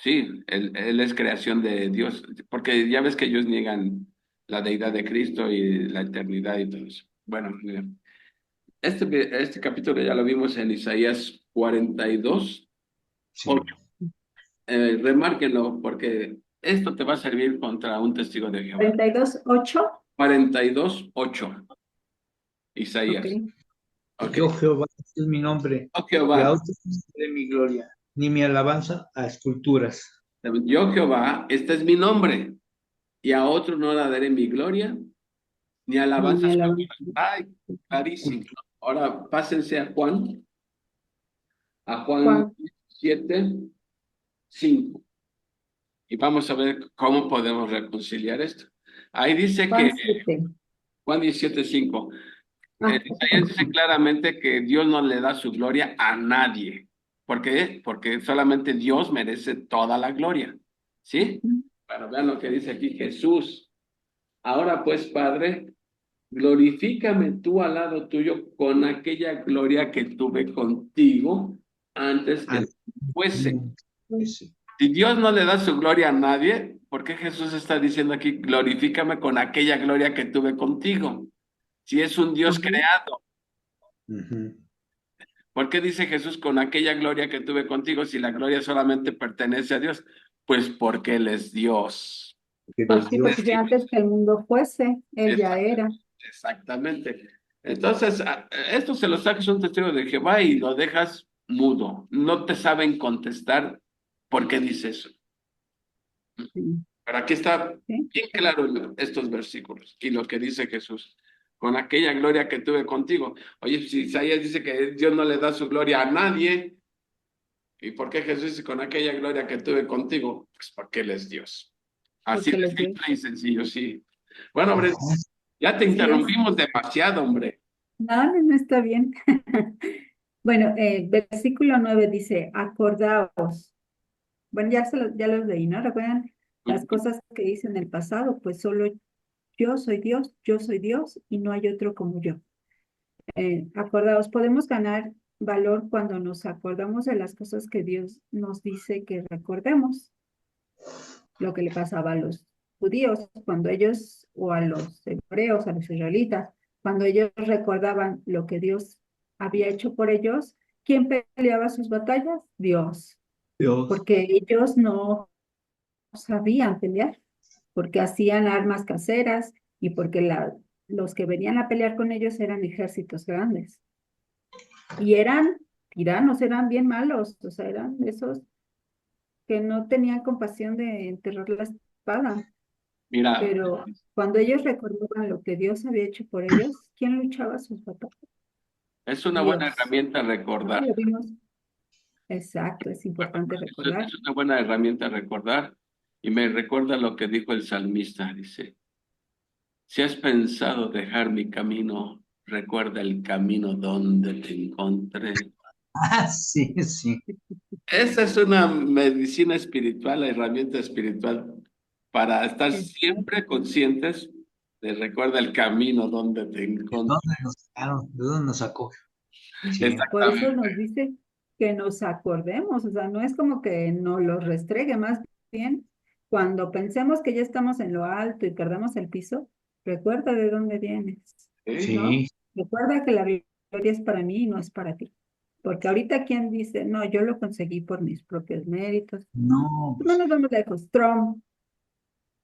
Sí, él es creación de Dios, porque ya ves que ellos niegan la deidad de Cristo y la eternidad y todo eso. Bueno, mira, este capítulo ya lo vimos en Isaías 42, sí. 8. Remárquenlo, porque esto te va a servir contra un testigo de Jehová. 42:8. 42, 8, Ok. Isaías. Ok. Yo Jehová es mi nombre, Oh y a Jehová, otros no daré mi gloria, ni mi alabanza a esculturas. yo Jehová, este es mi nombre, y a otro no le daré mi gloria, ni Ni me alabanzas. alaban. Ay, clarísimo. Ahora pásense a Juan Juan, 7, 5, y vamos a ver cómo podemos reconciliar esto. Ahí dice Juan que 7. Juan 17, 5. Ah, Isaías dice claramente que Dios no le da su gloria a nadie. ¿Por qué? Porque solamente Dios merece toda la gloria. ¿Sí? Bueno, vean lo que dice aquí Jesús. Ahora pues, Padre, glorifícame tú al lado tuyo con aquella gloria que tuve contigo antes que Ah, fuese. ese. Si Dios no le da su gloria a nadie, ¿por qué Jesús está diciendo aquí, glorifícame con aquella gloria que tuve contigo? Si es un Dios ujú. creado. Ujú. ¿Por qué dice Jesús con aquella gloria que tuve contigo si la gloria solamente pertenece a Dios? Pues porque Él es Dios. Que Pues los sí, dios, porque si antes que el mundo fuese, él ya Exact- era. Exactamente. Entonces, esto se lo sacas a un testigo de Jehová y lo dejas mudo. No te saben contestar por qué dice eso. Sí, Pero aquí está sí, bien claro estos versículos y lo que dice Jesús. Con aquella gloria que tuve contigo. Oye, si Isaías dice que Dios no le da su gloria a nadie, ¿y por qué Jesús dice con aquella gloria que tuve contigo? Pues porque Él es Dios. Así porque de les dio. simple y sencillo, sí. Bueno, hombre, ajá, ya te Sí es. interrumpimos demasiado, hombre. No, no, no está bien. Bueno, versículo 9 dice, acordaos. Bueno, ya los leí, ¿no? ¿Recuerdan las cosas que hice en el pasado? Pues solo yo soy Dios y no hay otro como yo. Acordaos, podemos ganar valor cuando nos acordamos de las cosas que Dios nos dice que recordemos. Lo que le pasaba a los judíos, cuando ellos, o a los hebreos, a los israelitas, cuando ellos recordaban lo que Dios había hecho por ellos, ¿quién peleaba sus batallas? Dios, Dios, porque ellos no sabían pelear, porque hacían armas caseras y porque los que venían a pelear con ellos eran ejércitos grandes y eran tiranos, eran bien malos, o sea, eran esos que no tenían compasión de enterrar la espada. Mira, Pero cuando ellos recordaban lo que Dios había hecho por ellos, ¿quién luchaba sus batallas? es una buena Dios. herramienta ¿No? recordar. Lo vimos. Exacto, es importante recordar. Es una buena herramienta recordar. Y me recuerda lo que dijo el salmista. Dice, si has pensado dejar mi camino, recuerda el camino donde te encontré. sí, sí. Esa es una medicina espiritual, la herramienta espiritual para estar Exacto. siempre conscientes de recuerda el camino donde te ¿De encontré. dónde nos sacaron? ¿De dónde nos sacó? Sí. Por eso Exactamente. nos dice, que nos acordemos, o sea, no es como que nos los restregue, más bien cuando pensemos que ya estamos en lo alto y perdemos el piso, recuerda de dónde vienes, Sí, ¿no? Sí, Recuerda que la gloria es para mí y no es para ti. Porque ahorita quien dice, no, yo lo conseguí por mis propios méritos. no, No nos vamos lejos. Trump.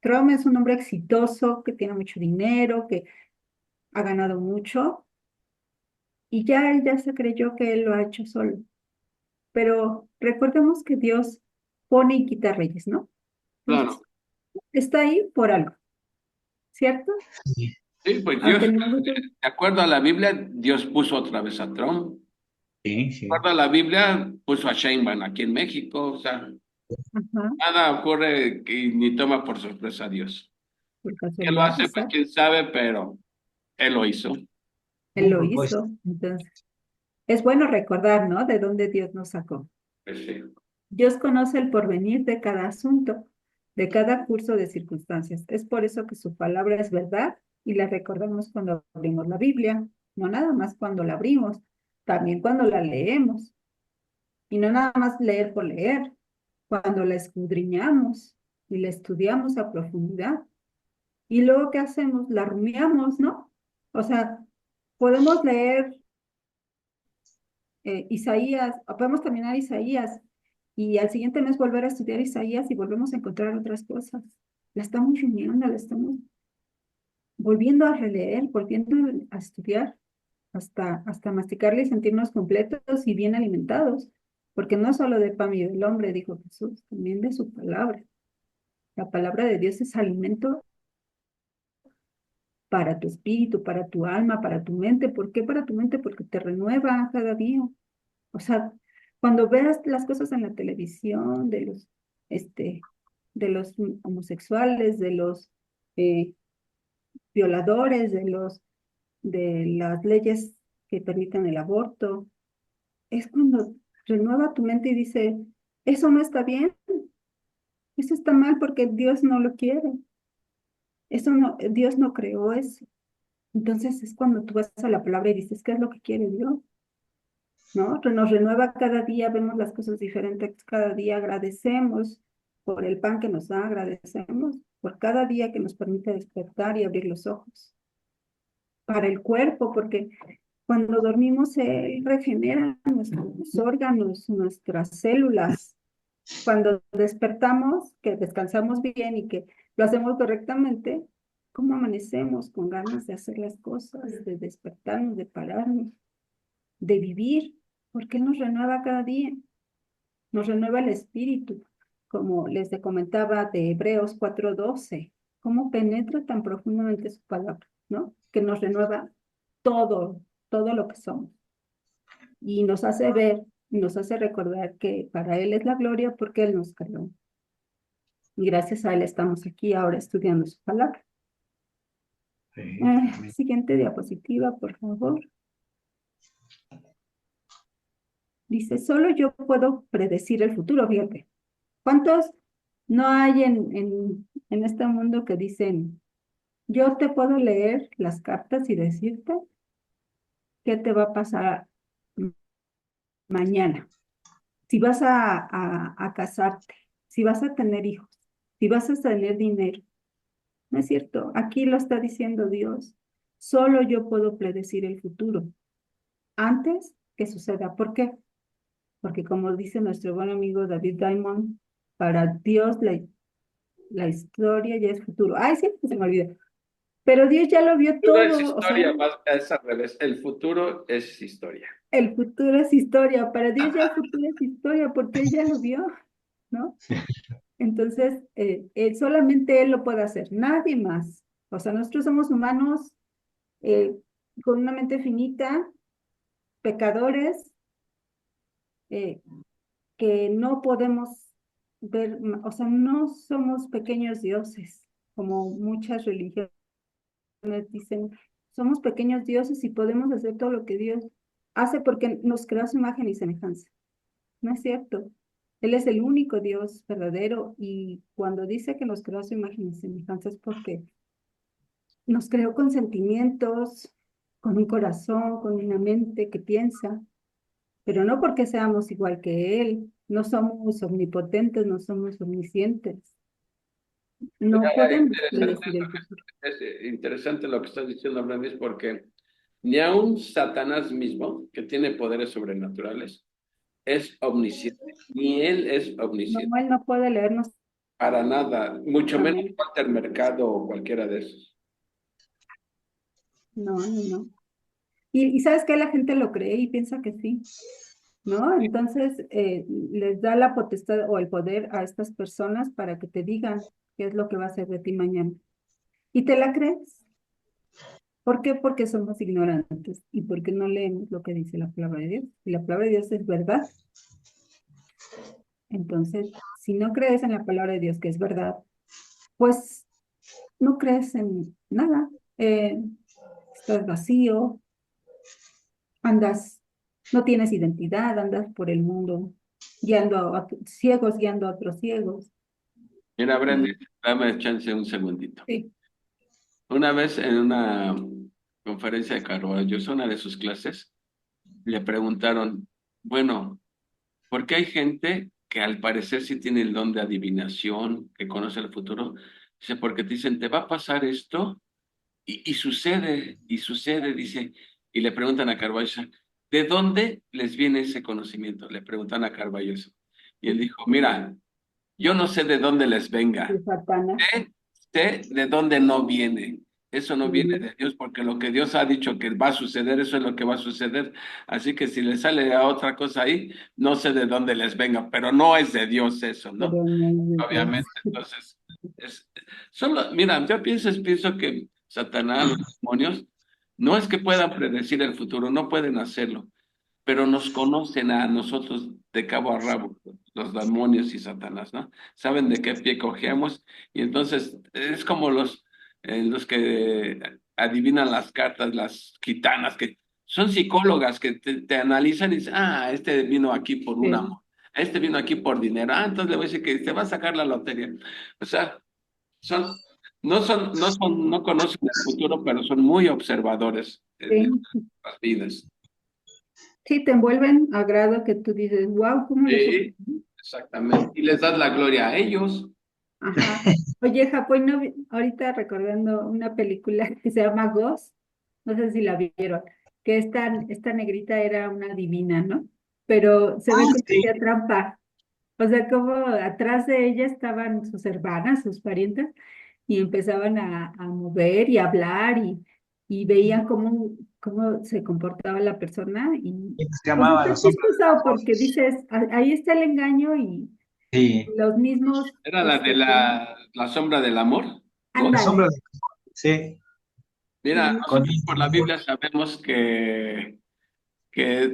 Trump es un hombre exitoso, que tiene mucho dinero, que ha ganado mucho, y ya él ya se creyó que él lo ha hecho solo. Pero recordemos que Dios pone y quita reyes, ¿no? claro. Entonces, está ahí por algo, ¿cierto? sí, Sí, pues Dios, Aunque nosotros, de acuerdo a la Biblia, Dios puso otra vez a Trump. De sí, sí. acuerdo a la Biblia, puso a Sheinbaum aquí en México. O sea, ajá, nada ocurre y ni toma por sorpresa a Dios. por ¿Qué lo casualidad, hace? Pues quizá, quién sabe, pero Él lo hizo. él Un lo propósito. hizo. Entonces, es bueno recordar, ¿no? De dónde Dios nos sacó. Pues sí. Dios conoce el porvenir de cada asunto, de cada curso de circunstancias. Es por eso que su palabra es verdad y la recordamos cuando abrimos la Biblia, no nada más cuando la abrimos, también cuando la leemos. Y no nada más leer por leer, cuando la escudriñamos y la estudiamos a profundidad. Y luego, ¿qué hacemos? La rumiamos, ¿no? O sea, podemos leer Isaías, o podemos terminar Isaías y al siguiente mes volver a estudiar Isaías y volvemos a encontrar otras cosas. La estamos rumiando, la estamos volviendo a releer, volviendo a estudiar hasta masticarla y sentirnos completos y bien alimentados. Porque no solo de pan vive el hombre, dijo Jesús, también de su palabra. La palabra de Dios es alimento para tu espíritu, para tu alma, para tu mente. ¿Por qué para tu mente? Porque te renueva cada día. O sea, cuando veas las cosas en la televisión este, de los homosexuales, de los eh, violadores, de las leyes que permiten el aborto, es cuando renueva tu mente y dice, eso no está bien, eso está mal porque Dios no lo quiere, eso no, Dios no creó eso. Entonces es cuando tú vas a la palabra y dices, ¿qué es lo que quiere Dios? ¿No? Nos renueva cada día, vemos las cosas diferentes cada día, agradecemos por el pan que nos da, agradecemos por cada día que nos permite despertar y abrir los ojos. Para el cuerpo, porque cuando dormimos Él regenera nuestros órganos, nuestras células. Cuando despertamos, que descansamos bien y que lo hacemos correctamente, ¿cómo amanecemos con ganas de hacer las cosas, de despertarnos, de pararnos, de vivir? Porque Él nos renueva cada día, nos renueva el espíritu, como les comentaba de Hebreos 4:12, cómo penetra tan profundamente su palabra, ¿no? Que nos renueva todo, todo lo que somos. Y nos hace ver, nos hace recordar que para Él es la gloria porque Él nos creó. Y gracias a Él estamos aquí ahora estudiando su palabra. Sí, amén. Siguiente diapositiva, por favor. Dice, solo yo puedo predecir el futuro, fíjate. ¿Cuántos no hay en este mundo que dicen, yo te puedo leer las cartas y decirte qué te va a pasar mañana? Si vas a casarte, si vas a tener hijos, si vas a tener dinero. ¿No es cierto? Aquí lo está diciendo Dios. Solo yo puedo predecir el futuro antes que suceda. ¿Por qué? Porque como dice nuestro buen amigo David Diamond, para Dios la historia ya es futuro. Ay, sí, se me olvida. Pero Dios ya lo vio Futuro es todo. O sea, historia, es al revés. El futuro es historia. el futuro es historia. Para Dios ya el futuro es historia porque Él ya lo vio, ¿no? Entonces, solamente Él lo puede hacer, nadie más. O sea, nosotros somos humanos eh, con una mente finita, pecadores, eh, que no podemos ver, o sea, no somos pequeños dioses, como muchas religiones dicen, somos pequeños dioses y podemos hacer todo lo que Dios hace porque nos creó a su imagen y semejanza. No es cierto. Él es el único Dios verdadero y cuando dice que nos creó a su imagen y semejanza es porque nos creó con sentimientos, con un corazón, con una mente que piensa. pero no porque seamos igual que Él. No somos omnipotentes, no somos omniscientes. No podemos predecir el futuro. Es interesante lo que estás diciendo, Brandis, porque ni aun Satanás mismo, que tiene poderes sobrenaturales, es omnisciente, ni él es No, omnisciente, Él no puede leernos para nada, mucho la menos mente. Walter Mercado o cualquiera de esos. No, no, no. Y ¿sabes qué? La gente lo cree y piensa que sí, ¿no? Entonces, les da la potestad o el poder a estas personas para que te digan qué es lo que va a hacer de ti mañana. ¿Y te la crees? ¿Por qué? Porque somos ignorantes y porque no leemos lo que dice la palabra de Dios. Y la palabra de Dios es verdad. Entonces, si no crees en la palabra de Dios, que es verdad, pues no crees en nada. Eh, Estás vacío, andas, no tienes identidad, andas por el mundo ciegos guiando a otros ciegos. Mira, Y Brandis, dame chance un segundito. sí, Una vez en una conferencia de Carvalho, una de sus clases, le preguntaron, bueno, ¿por qué hay gente que al parecer sí tiene el don de adivinación, que conoce el futuro? Dice, porque te dicen, te va a pasar esto, y sucede, dice, y le preguntan a Carvalho, ¿de dónde les viene ese conocimiento? Le preguntan a Carvalho eso. Y él dijo, mira, yo no sé de dónde les de venga, Satanás. sé, sé de dónde no viene. Eso no viene Ujú. de Dios, porque lo que Dios ha dicho que va a suceder, eso es lo que va a suceder. Así que si le sale a otra cosa ahí, no sé de dónde les venga, pero no es de Dios eso, ¿no? Pero no es de Dios. Obviamente, entonces, es, mira, yo pienso que Satanás, los demonios, no es que puedan predecir el futuro, no pueden hacerlo, pero nos conocen a nosotros de cabo a rabo, los demonios y Satanás, ¿no? Saben de qué pie cogemos y entonces es como los que adivinan las cartas, las gitanas, que son psicólogas que te analizan y dicen, ah, este vino aquí por un Sí, amor, este vino aquí por dinero, ah, entonces le voy a decir que se va a sacar la lotería. O sea, son, no conocen el futuro, pero son muy observadores de sí, las vidas. sí, te envuelven a grado que tú dices, wow, ¿cómo le Sí, sucedió? exactamente. Y les das la gloria a ellos. Ajá. Oye, Japón, no, ahorita recordando una película que se llama Ghost, no sé si la vieron, que esta negrita era una divina, ¿no? Pero se ve Ah, como sí. hacía trampa. O sea, como atrás de ella estaban sus hermanas, sus parientes, y empezaban a mover y a hablar y veían cómo se comportaba la persona. Y Se pues llamaba está La Sombra de chistoso las porque Rosas. dices, ahí está el engaño y Sí, los mismos, Era la de la sombra del amor. La Ghost. Sombra ándale, de Sí, Mira, sí, con nosotros por la Biblia sabemos que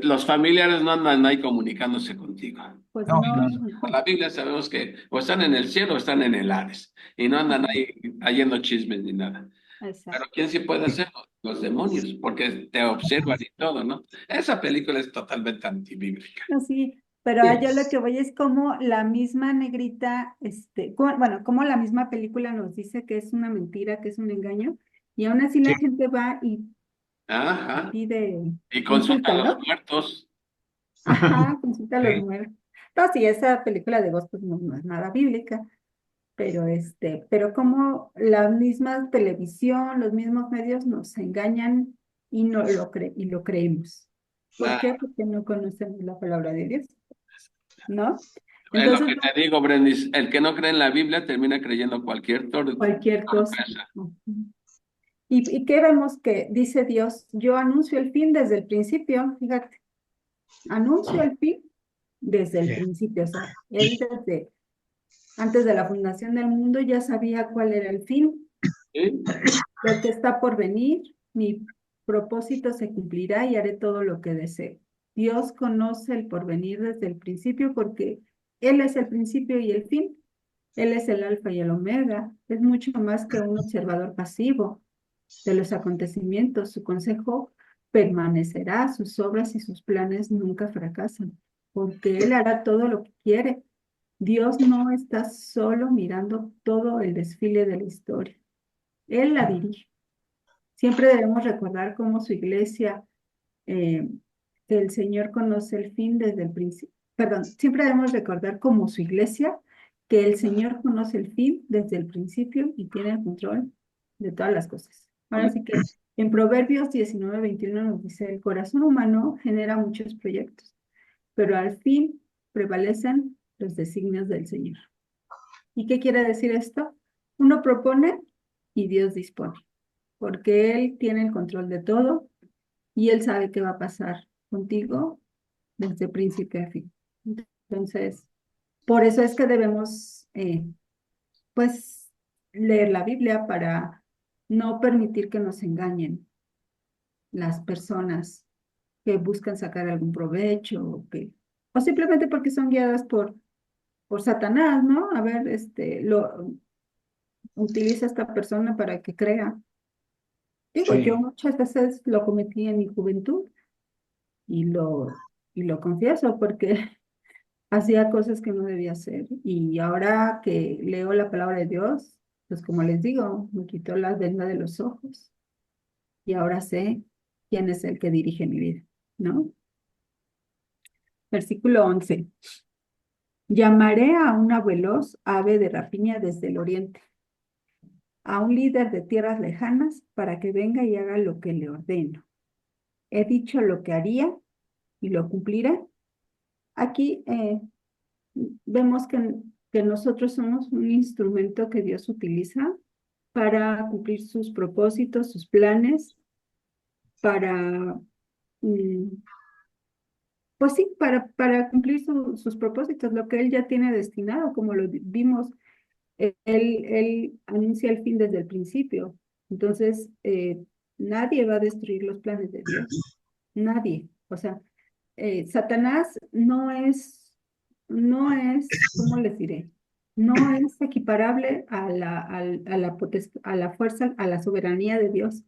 los familiares no andan ahí comunicándose contigo. pues no, no, no, Por no, la Biblia sabemos que o están en el cielo o están en el Hades. Y no andan ajá, ahí hayendo chismes ni nada. Pero exacto. ¿quién sí puede hacerlo? Los demonios, porque te observan y todo, ¿no? Esa película es totalmente antibíblica. No, sí, pero yo lo que voy es como la misma negrita, bueno, como la misma película nos dice que es una mentira, que es un engaño, y aún así sí, la gente va y Ajá. pide Y consulta consulta, a los ¿no? muertos. Ajá, consulta a los sí. muertos. No, sí, esa película de Ghost pues, no es nada bíblica, pero pero como la misma televisión, los mismos medios nos engañan y no y lo creemos. ¿Por qué? Porque no conocemos la palabra de Dios, ¿no? Es lo Entonces, que te digo, Brendis, el que no cree en la Biblia termina creyendo cualquier cualquier cosa. torpeza. Ujú. ¿Y qué vemos que dice Dios? Yo anuncio el fin desde el principio, fíjate, anuncio el fin desde el Sí. principio, o sea, él antes de la fundación del mundo ya sabía cuál era el fin, ¿Sí? lo que está por venir, mi propósito se cumplirá y haré todo lo que deseo. Dios conoce el porvenir desde el principio porque Él es el principio y el fin. Él es el alfa y el omega. Es mucho más que un observador pasivo de los acontecimientos. Su consejo permanecerá, sus obras y sus planes nunca fracasan, porque Él hará todo lo que quiere. Dios no está solo mirando todo el desfile de la historia. Él la dirige. Siempre debemos recordar cómo su iglesia eh, que el Señor conoce el fin desde el principio. Perdón, siempre debemos recordar como su iglesia que el Señor conoce el fin desde el principio y tiene el control de todas las cosas. Ahora sí que en Proverbios 19:21 nos dice, el corazón humano genera muchos proyectos, pero al fin prevalecen los designios del Señor. ¿Y qué quiere decir esto? Uno propone y Dios dispone, porque Él tiene el control de todo y Él sabe qué va a pasar contigo desde principio a fin. Entonces, por eso es que debemos, pues, leer la Biblia para no permitir que nos engañen las personas que buscan sacar algún provecho o simplemente porque son guiadas por Satanás, ¿no? A ver, utiliza a esta persona para que crea. Digo, yo Sí, muchas veces lo cometí en mi juventud y lo confieso porque hacía cosas que no debía hacer. Y ahora que leo la palabra de Dios, pues como les digo, me quitó la venda de los ojos y ahora sé quién es el que dirige mi vida, ¿no? Versículo 11. Llamaré a una veloz ave de rapiña desde el oriente, a un líder de tierras lejanas para que venga y haga lo que le ordeno. He dicho lo que haría y lo cumpliré. Aquí vemos que nosotros somos un instrumento que Dios utiliza para cumplir sus propósitos, sus planes, para, mm, pues sí, para cumplir sus propósitos, lo que Él ya tiene destinado, como lo vimos, Él anuncia el fin desde el principio. Entonces, nadie va a destruir los planes de Dios, nadie. O sea, Satanás no es, ¿cómo les diré? No es equiparable a la fuerza, a la soberanía de Dios.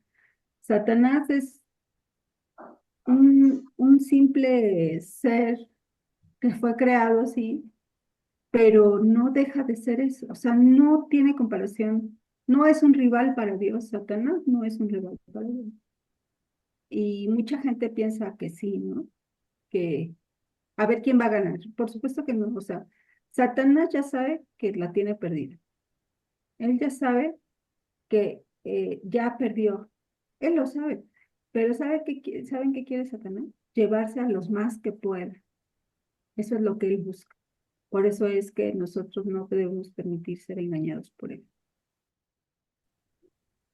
Satanás es un simple ser que fue creado así, pero no deja de ser eso. O sea, no tiene comparación. No es un rival para Dios. Satanás no es un rival para Dios. Y mucha gente piensa que sí, ¿no? Que a ver quién va a ganar. Por supuesto que no. O sea, Satanás ya sabe que la tiene perdida. Él ya sabe que ya perdió. Él lo sabe. Pero ¿saben qué quiere Satanás? Llevarse a los más que pueda. Eso es lo que él busca. Por eso es que nosotros no debemos permitir ser engañados por él.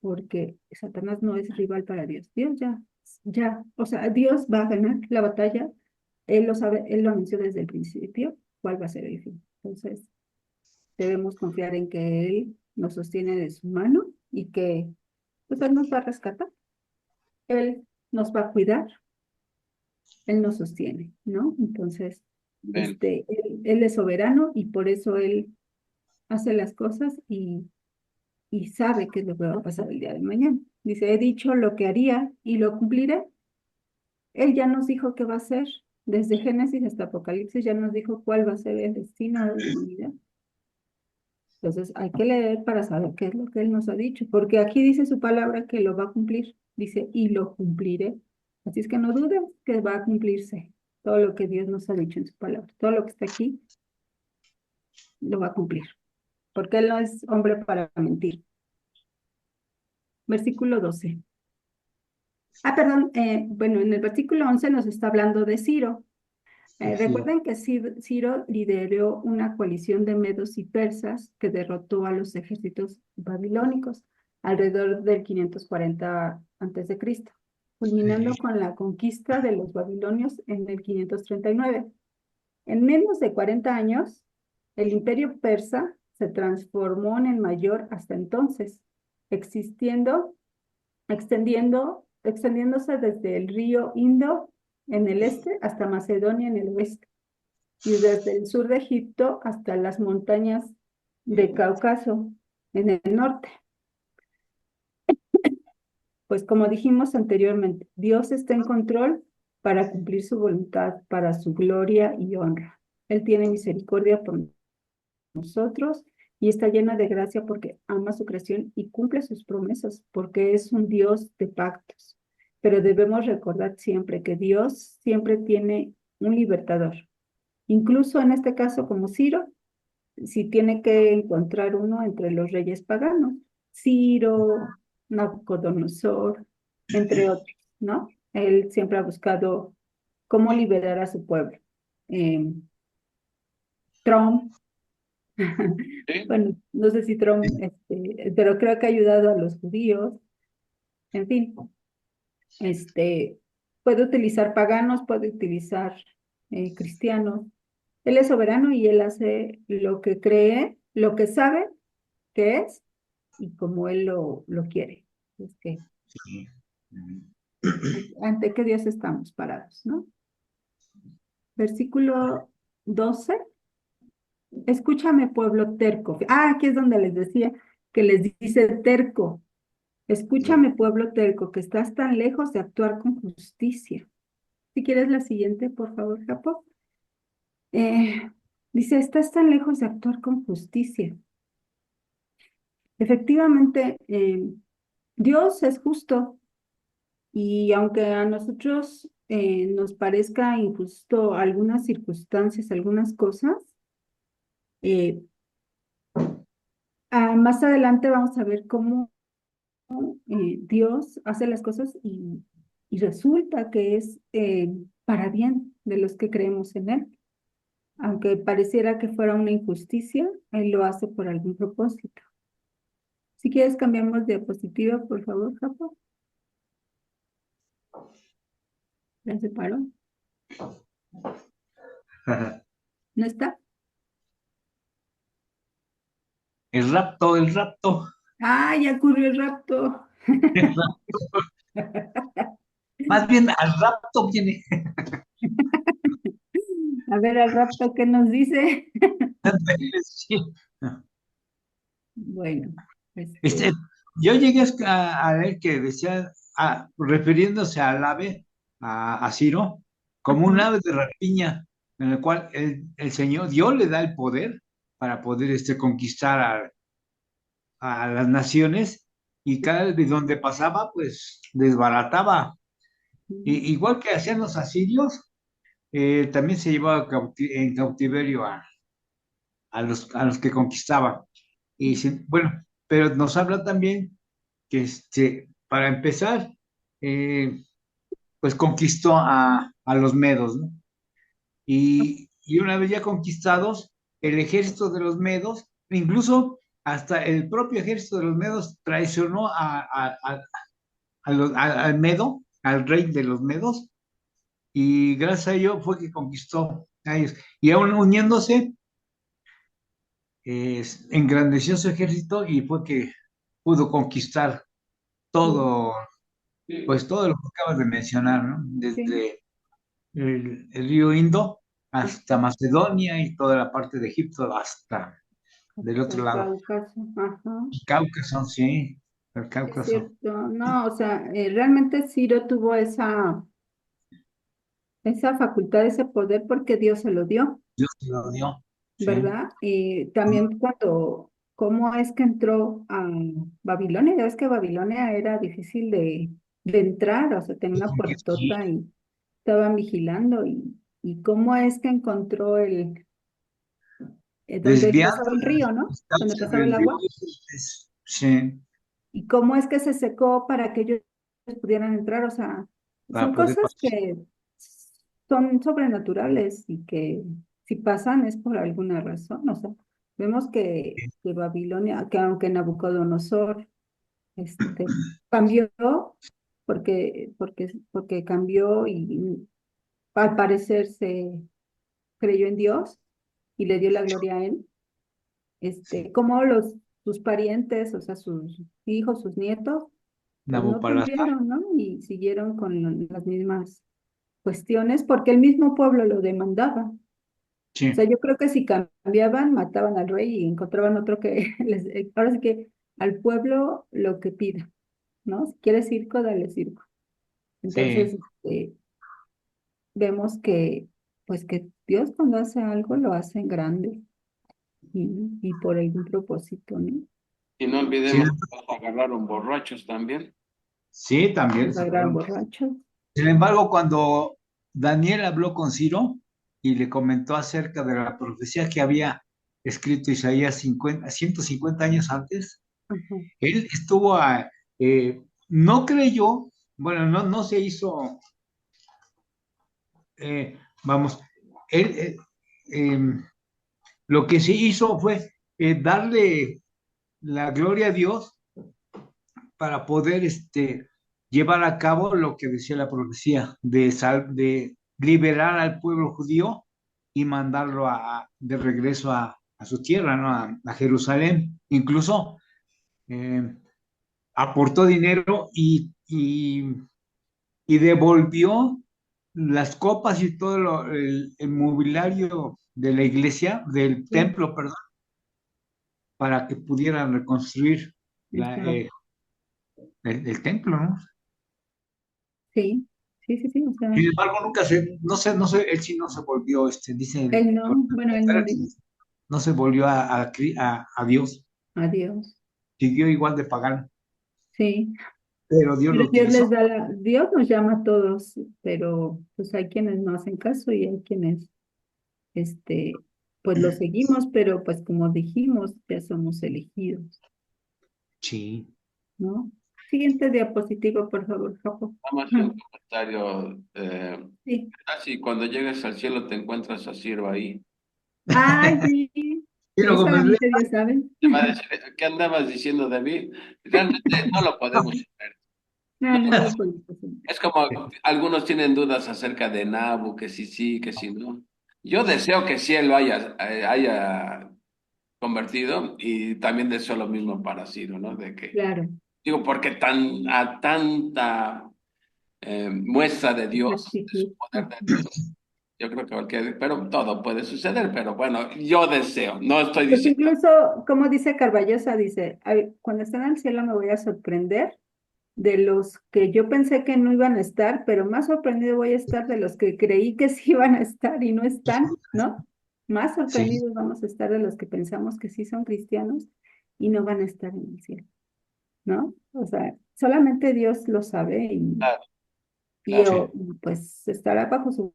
Porque Satanás no es rival para Dios. Dios ya, o sea, Dios va a ganar la batalla. Él lo sabe, él lo anunció desde el principio, cuál va a ser el fin. Entonces, debemos confiar en que Él nos sostiene de su mano y que pues, Él nos va a rescatar, Él nos va a cuidar, Él nos sostiene, ¿no? Entonces, Ven. él es soberano y por eso Él hace las cosas y sabe qué es lo que va a pasar el día de mañana. Dice, he dicho lo que haría y lo cumpliré. Él ya nos dijo qué va a hacer. Desde Génesis hasta Apocalipsis ya nos dijo cuál va a ser el destino de la humanidad. Entonces hay que leer para saber qué es lo que Él nos ha dicho, porque aquí dice su palabra que lo va a cumplir. Dice, y lo cumpliré. Así es que no dudes que va a cumplirse todo lo que Dios nos ha dicho en su palabra. Todo lo que está aquí lo va a cumplir, porque Él no es hombre para mentir. Versículo 12. Perdón, bueno, en el versículo 11 nos está hablando de Ciro. sí. Recuerden que Ciro lideró una coalición de medos y persas que derrotó a los ejércitos babilónicos alrededor del 540 a.C., culminando con la conquista de los babilonios en el 539. En menos de 40 años, el imperio persa se transformó en el mayor hasta entonces, extendiéndose desde el río Indo en el este hasta Macedonia en el oeste, y desde el sur de Egipto hasta las montañas de Cáucaso en el norte. Pues como dijimos anteriormente, Dios está en control para cumplir su voluntad, para su gloria y honra. Él tiene misericordia por nosotros y está llena de gracia porque ama su creación y cumple sus promesas, porque es un Dios de pactos. pero debemos recordar siempre que Dios siempre tiene un libertador. Incluso en este caso, como Ciro, si tiene que encontrar uno entre los reyes paganos, Ciro, Nabucodonosor, entre otros, ¿no? Él siempre ha buscado cómo liberar a su pueblo. Eh, Trump, ¿sí? bueno, no sé si Trump, pero creo que ha ayudado a los judíos, en fin, este, puede utilizar paganos, puede utilizar cristianos. Él es soberano y él hace lo que cree, lo que sabe que es y como él lo quiere. Es que Sí. ante qué Dios estamos parados, ¿no? Versículo 12. Escúchame, pueblo terco. Ah, aquí es donde les decía que les dice terco. Escúchame, pueblo terco, que estás tan lejos de actuar con justicia. Si quieres la siguiente, por favor, Japo. Eh, Dice, estás tan lejos de actuar con justicia. Efectivamente, Dios es justo y aunque a nosotros nos parezca injusto algunas circunstancias, algunas cosas, eh, más adelante vamos a ver cómo Dios hace las cosas y resulta que es para bien de los que creemos en Él. Aunque pareciera que fuera una injusticia, Él lo hace por algún propósito. Si quieres, cambiamos de diapositiva, por favor, Japo. ¿Ya se paró? ¿No está? El rapto, el rapto. ¡Ah, ya ocurrió el rapto! Más bien al rapto viene. A ver, al rapto, ¿qué nos dice? Sí. Bueno, Este, yo llegué a ver que decía, refiriéndose al ave, a Ciro, como un ajá, ave de rapiña, en el cual el Señor, Dios le da el poder para poder conquistar a las naciones y cada vez de donde pasaba, pues desbarataba. Igual que hacían los asirios, también se llevaba en cautiverio a los que conquistaba. Bueno, pero nos habla también que para empezar, eh, pues conquistó a los medos, ¿no? Y una vez ya conquistados, el ejército de los medos, incluso hasta el propio ejército de los medos traicionó al medo, al rey de los medos, y gracias a ello fue que conquistó a ellos. Y aún uniéndose, engrandeció su ejército y fue que pudo conquistar todo, Sí. pues todo lo que acabas de mencionar, ¿no? sí, Desde el río Indo hasta Macedonia y toda la parte de Egipto hasta del otro el lado. Cáucaso, ajá. El Cáucaso, sí, el Es Cáucaso. cierto, no, o sea, realmente Ciro tuvo esa facultad, ese poder porque Dios se lo dio, Dios te lo dio, sí. ¿verdad? Y también cómo es que entró a Babilonia, ya ves que Babilonia era difícil de entrar, o sea, tenía una Sí, puertota y estaban vigilando y cómo es que encontró donde desviando pasaba el río, ¿no? los Donde cauces pasaba del el río, agua. sí, ¿Y cómo es que se secó para que ellos pudieran entrar? O sea, para son poder cosas pasar. que son sobrenaturales y que si pasan es por alguna razón. O sea, vemos que Babilonia, que aunque Nabucodonosor este, cambió, porque cambió y al parecer se creyó en Dios y le dio la gloria a él, como sus parientes, o sea, sus hijos, sus nietos, pues no Nabopolassar, tuvieron, ¿no? Y siguieron con las mismas cuestiones porque el mismo pueblo lo demandaba. O sea, sí, yo creo que si cambiaban, mataban al rey y encontraban otro que ahora sí que al pueblo lo que pida, ¿no? Si quieres circo, dale circo. Entonces, sí, vemos pues que Dios cuando hace algo lo hace en grande y por algún propósito, ¿no? Y no sí, olvidemos que hasta agarraron borrachos también. Sí, también se Sagraron fueron. borrachos. Sin embargo, cuando Daniel habló con Ciro y le comentó acerca de la profecía que había escrito Isaías 150 años antes, Ajá. él no creyó, bueno, no se hizo, vamos, él, em, lo que se hizo fue darle la gloria a Dios para poder llevar a cabo lo que decía la profecía, de liberar al pueblo judío y mandarlo de regreso a su tierra, ¿no? A Jerusalén. Incluso eh, aportó dinero y devolvió las copas y todo el mobiliario de la iglesia, del Sí, templo, perdón, para que pudieran reconstruir estaba. el templo, ¿no? Sí, sí, sí, sí. O sea, Sin embargo, no sé, él sí no se volvió, dice, él no, bueno, él no dijo no se volvió a Dios, adiós. siguió igual de pagano, Sí, pero Dios pero lo utilizó. Dios nos llama a todos, pero pues hay quienes no hacen caso y hay quienes, este, pues lo seguimos, pero pues como dijimos, ya somos elegidos, Sí. ¿no? Siguiente diapositiva, por favor, Japo. Nada más un comentario. Sí. Así, cuando llegues al cielo te encuentras a Ciro ahí. Ay, sí, Y sí, luego solamente Dios sabe. Te va a decir, ¿qué andabas diciendo de mí? Realmente no lo podemos saber. No, No, no lo podemos hacer. es como algunos tienen dudas acerca de Nabu, que sí, que sí no. Yo deseo que sí él lo haya convertido y también deseo lo mismo para Ciro, ¿no? De que, Claro, digo, porque a tanta muestra de Dios, de su exactitud. poder de Ujú. Dios, yo creo que pero todo puede suceder, pero bueno, yo deseo, no estoy Pues diciendo, incluso, como dice Carballosa, dice, "Ay, cuando estén en el cielo me voy a sorprender de los que yo pensé que no iban a estar, pero más sorprendido voy a estar de los que creí que sí iban a estar y no están, ¿no? Más sí, sorprendidos vamos a estar de los que pensamos que sí son cristianos y no van a estar en el cielo, ¿no? O sea, solamente Dios lo sabe claro, y claro, sí. pues estará bajo su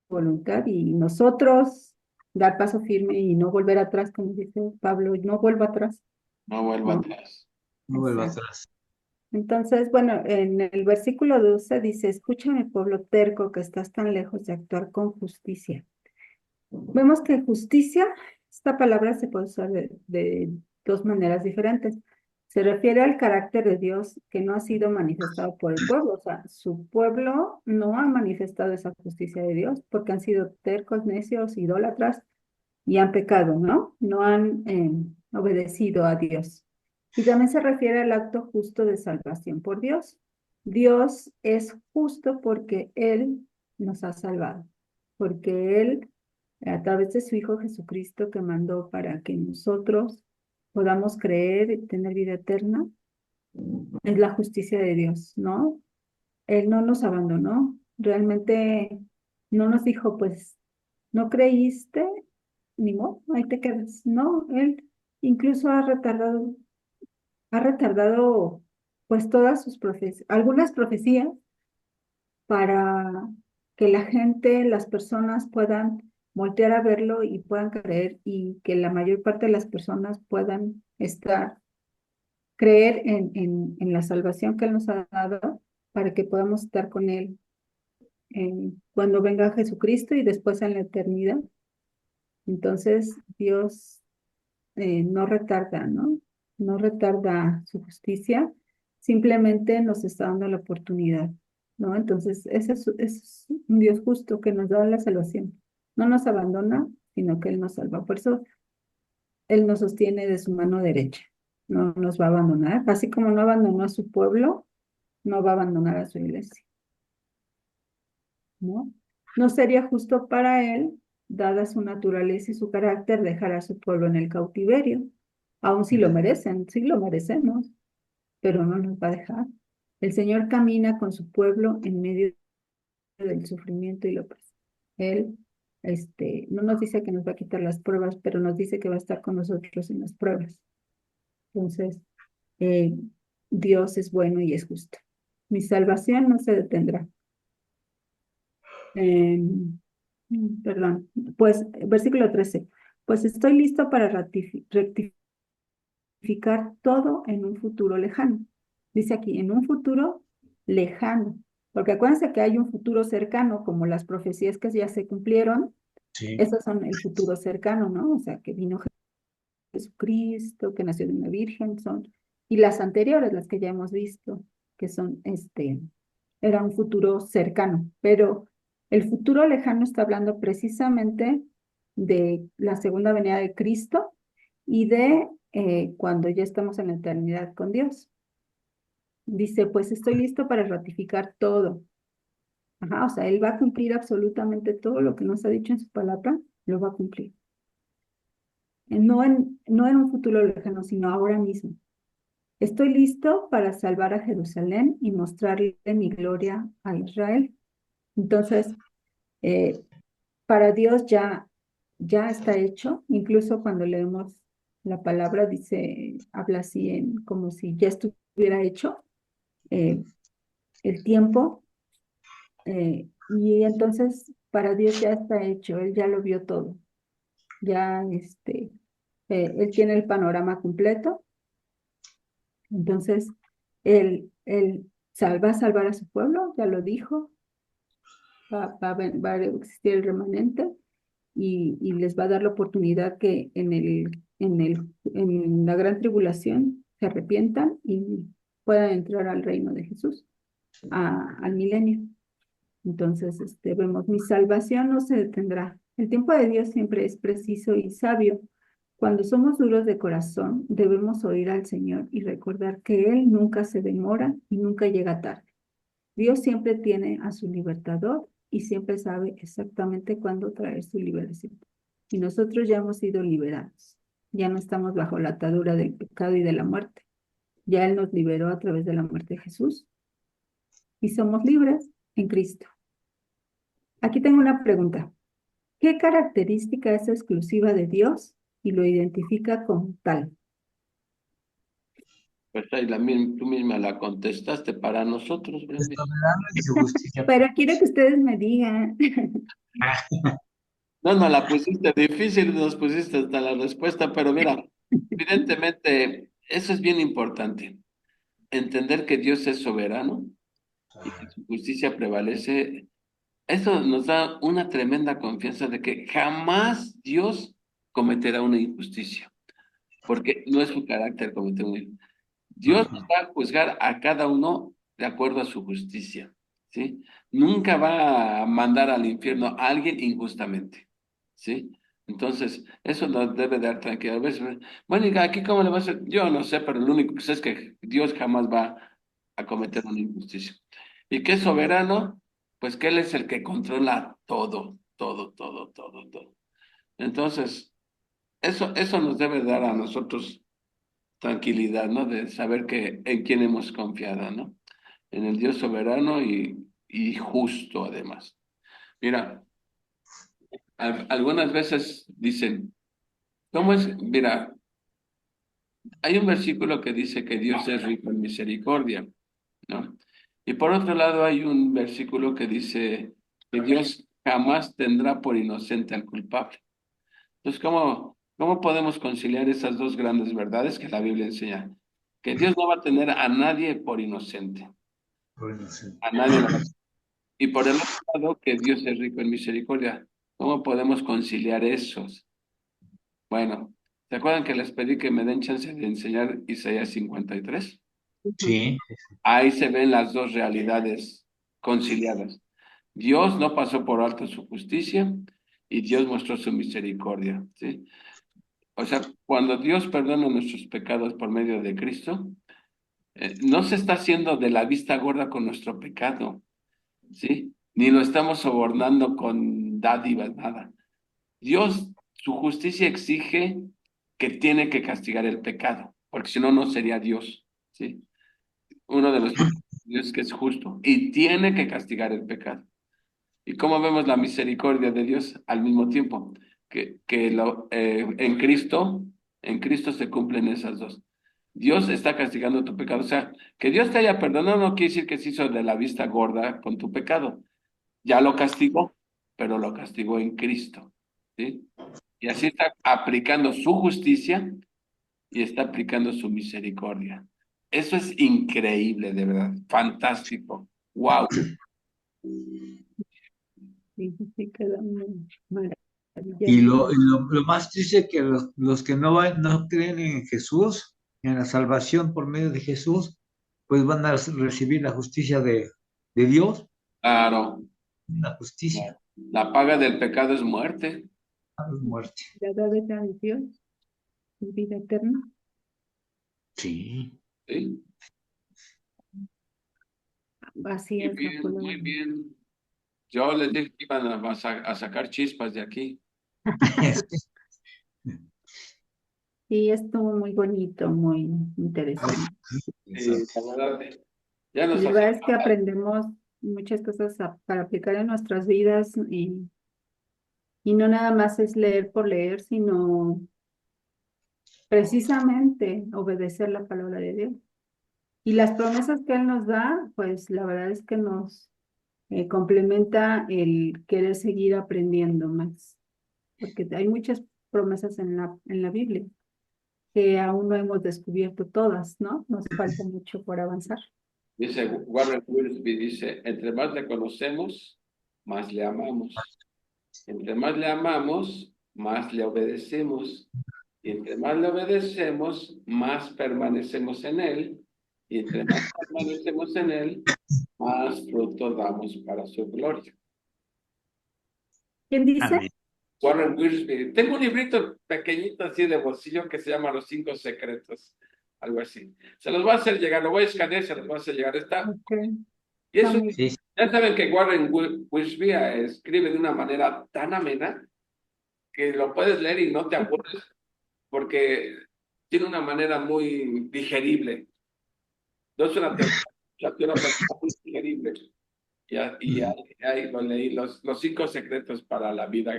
voluntad y nosotros dar paso firme y no volver atrás, como dice Pablo, y no vuelva atrás, no vuelvo ¿no? atrás. No vuelva Exacto. atrás. Entonces, bueno, en el versículo 12 dice, escúchame, pueblo terco, que estás tan lejos de actuar con justicia. Vemos que justicia, esta palabra se puede usar de dos maneras diferentes. Se refiere al carácter de Dios que no ha sido manifestado por el pueblo. O sea, su pueblo no ha manifestado esa justicia de Dios porque han sido tercos, necios, idólatras y han pecado, ¿no? No han obedecido a Dios. Y también se refiere al acto justo de salvación por Dios. Dios es justo porque Él nos ha salvado, porque Él, a través de su Hijo Jesucristo, que mandó para que nosotros podamos creer y tener vida eterna, es la justicia de Dios, ¿no? Él no nos abandonó, realmente no nos dijo, pues, no creíste, ni modo, ahí te quedas. No, él incluso ha retardado pues todas sus algunas profecías para que la gente, las personas puedan voltear a verlo y puedan creer y que la mayor parte de las personas puedan creer en la salvación que Él nos ha dado para que podamos estar con Él cuando venga Jesucristo y después en la eternidad. Entonces, Dios no retarda, ¿no? No retarda su justicia, simplemente nos está dando la oportunidad, ¿no? Entonces, ese es un Dios justo que nos da la salvación. No nos abandona, sino que Él nos salva. Por eso Él nos sostiene de su mano derecha. No nos va a abandonar. Así como no abandonó a su pueblo, no va a abandonar a su iglesia, ¿no? No sería justo para Él, dada su naturaleza y su carácter, dejar a su pueblo en el cautiverio, aun si lo merecen, sí lo merecemos, pero no nos va a dejar. El Señor camina con su pueblo en medio del sufrimiento y la opresión. Él, no nos dice que nos va a quitar las pruebas, pero nos dice que va a estar con nosotros en las pruebas. Entonces, eh, Dios es bueno y es justo. Mi salvación no se detendrá. Perdón, pues versículo 13. Pues estoy listo para rectificar todo en un futuro lejano. Dice aquí, en un futuro lejano, porque acuérdense que hay un futuro cercano, como las profecías que ya se cumplieron, Sí. esos son el futuro cercano, ¿no? O sea, que vino Jesucristo, que nació de una virgen, son, y las anteriores, las que ya hemos visto, que son, era un futuro cercano, pero el futuro lejano está hablando precisamente de la segunda venida de Cristo y de cuando ya estamos en la eternidad con Dios. Dice, pues estoy listo para ratificar todo. Ajá, o sea, Él va a cumplir absolutamente todo lo que nos ha dicho en su palabra, lo va a cumplir. No en un futuro lejano, sino ahora mismo. Estoy listo para salvar a Jerusalén y mostrarle mi gloria a Israel. Entonces, eh, para Dios ya está hecho. Incluso cuando leemos la palabra, dice, habla así como si ya estuviera hecho eh, el tiempo. Y entonces, para Dios ya está hecho. Él ya lo vio todo. Ya, Él tiene el panorama completo. Entonces, va a salvar a su pueblo, ya lo dijo, va a existir el remanente y les va a dar la oportunidad que en la gran tribulación se arrepientan y puedan entrar al reino de Jesús, al milenio. Entonces, vemos, mi salvación no se detendrá. El tiempo de Dios siempre es preciso y sabio. Cuando somos duros de corazón, debemos oír al Señor y recordar que Él nunca se demora y nunca llega tarde. Dios siempre tiene a su libertador y siempre sabe exactamente cuándo traer su liberación. Y nosotros ya hemos sido liberados. Ya no estamos bajo la atadura del pecado y de la muerte. Ya Él nos liberó a través de la muerte de Jesús y somos libres en Cristo. Aquí tengo una pregunta. ¿Qué característica es exclusiva de Dios y lo identifica como tal? Pues ahí tú misma la contestaste para nosotros, Su Brenda. soberano y su justicia. Pero quiero que ustedes me digan. No, no la pusiste difícil, nos pusiste hasta la respuesta, pero mira, evidentemente, eso es bien importante. Entender que Dios es soberano y que su justicia prevalece. Eso nos da una tremenda confianza de que jamás Dios cometerá una injusticia, porque no es su carácter cometer una injusticia. Dios va a juzgar a cada uno de acuerdo a su justicia, ¿sí? Nunca va a mandar al infierno a alguien injustamente, ¿sí? Entonces, eso nos debe dar tranquilidad. A veces, bueno, ¿y aquí cómo le va a hacer? Yo no sé, pero lo único que sé es que Dios jamás va a cometer una injusticia. ¿Y qué es soberano? Pues que Él es el que controla todo, todo, todo, todo, todo. Entonces, eso nos debe dar a nosotros tranquilidad, ¿no? De saber que en quién hemos confiado, ¿no? En el Dios soberano y justo, además. Mira, algunas veces dicen, ¿cómo es? Mira, hay un versículo que dice que Dios es rico en misericordia, ¿no? Y por otro lado hay un versículo que dice que Dios jamás tendrá por inocente al culpable. Entonces, ¿cómo podemos conciliar esas dos grandes verdades que la Biblia enseña? Que Dios no va a tener a nadie por inocente, Bueno, sí. a nadie lo va a tener. Y por el otro lado, que Dios es rico en misericordia. ¿Cómo podemos conciliar esos? Bueno, ¿se acuerdan que les pedí que me den chance de enseñar Isaías 53? Ujú. Sí. Ahí se ven las dos realidades conciliadas. Dios no pasó por alto su justicia y Dios mostró su misericordia, ¿sí? O sea, cuando Dios perdona nuestros pecados por medio de Cristo, no se está haciendo de la vista gorda con nuestro pecado, ¿sí? Ni lo estamos sobornando con dádivas, nada. Dios, su justicia exige que tiene que castigar el pecado, porque si no, no sería Dios, ¿sí? Uno de los Dios que es justo y tiene que castigar el pecado. ¿Y cómo vemos la misericordia de Dios al mismo tiempo? En Cristo se cumplen esas dos. Dios está castigando tu pecado. O sea, que Dios te haya perdonado no quiere decir que se hizo de la vista gorda con tu pecado. Ya lo castigó, pero lo castigó en Cristo, ¿sí? Y así está aplicando su justicia y está aplicando su misericordia. Eso es increíble, de verdad. Fantástico. Wow. Sí, sí, queda muy Y maravilloso. lo más triste es que los que no creen en Jesús, en la salvación por medio de Jesús, pues van a recibir la justicia de Dios, Claro. la justicia, La paga del pecado es muerte. no es muerte. La verdad de Dios, vida eterna. Sí. ¿Sí? Así Muy es la bien, palabra. muy bien. Yo les dije que iban a sacar chispas de aquí. Y estuvo muy bonito, muy interesante. Sí, la verdad, ya Y nos la hacía verdad es que falta. aprendemos muchas cosas para aplicar en nuestras vidas y no nada más es leer por leer, sino precisamente obedecer la palabra de Dios. Y las promesas que Él nos da, pues la verdad es que nos complementa el querer seguir aprendiendo más, porque hay muchas promesas en la Biblia que aún no hemos descubierto todas, ¿no? Nos falta mucho por avanzar. Dice Warren Wiersbe, dice, entre más le conocemos, más le amamos. Entre más le amamos, más le obedecemos. Y entre más le obedecemos, más permanecemos en él. Y entre más permanecemos en él, más fruto damos para su gloria. ¿Quién dice? Amén. Warren Wiersbe. Tengo un librito pequeñito así de bolsillo que se llama Los Cinco Secretos, algo así. Se los voy a hacer llegar, lo voy a escanear, se los voy a hacer llegar. Está. Ok, Y está eso, muy Sí, ya saben que Warren Wiersbe escribe de una manera tan amena que lo puedes leer y no te aburres, porque tiene una manera muy digerible. No es una teoría, una persona muy digerible. Ahí lo leí, los cinco secretos para la vida,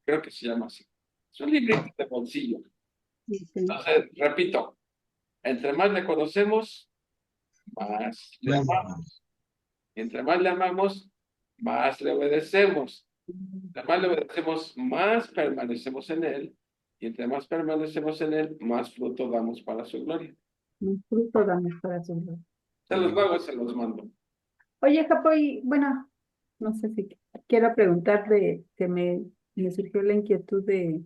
creo que se llama así. Es un librito de bolsillo. bien. Entonces, repito, entre más le conocemos, más le amamos. Y entre más le amamos, más le obedecemos. Entre más le obedecemos, más permanecemos en él. Y entre más permanecemos en él, más fruto damos para su gloria. Un fruto damos para su gloria. Se los hago, se los mando. Oye, Japo, y bueno, no sé si quiero preguntar de que me surgió la inquietud de,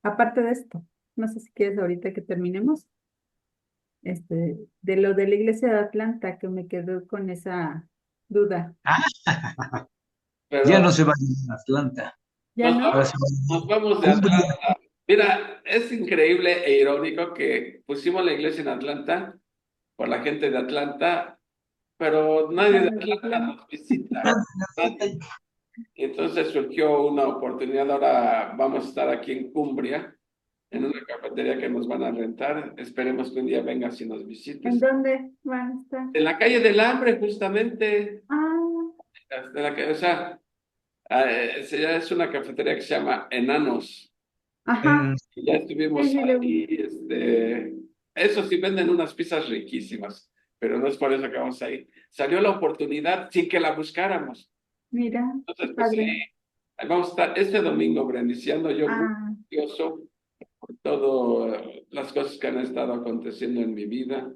aparte de esto, no sé si quieres ahorita que terminemos, de lo de la iglesia de Atlanta, que me quedó con esa duda. ya no Pero se va a ir a Atlanta, ¿Ya nos no? ahora vamos, se va nos vamos a de Cumbria. Atlanta. Mira, es increíble e irónico que pusimos la iglesia en Atlanta por la gente de Atlanta, pero nadie Ya de no es de Atlanta Atlanta. nos visita. Nadie. Y entonces surgió una oportunidad. Ahora vamos a estar aquí en Cumbria, en una cafetería que nos van a rentar. Esperemos que un día vengas y nos ¿En visites. dónde van a estar? En la calle del Hambre, justamente. Ah, O sea, es una cafetería que se llama Enanos. ajá, Y ya sí, estuvimos sí, ahí. Eso sí, venden unas pizzas riquísimas, pero no es por eso que vamos ahí. Salió la oportunidad sin que la buscáramos. mira, qué Entonces, pues sí, padre. ahí vamos a estar este domingo, bendiciendo yo muy Ah, curioso por todas las cosas que han estado aconteciendo en mi vida.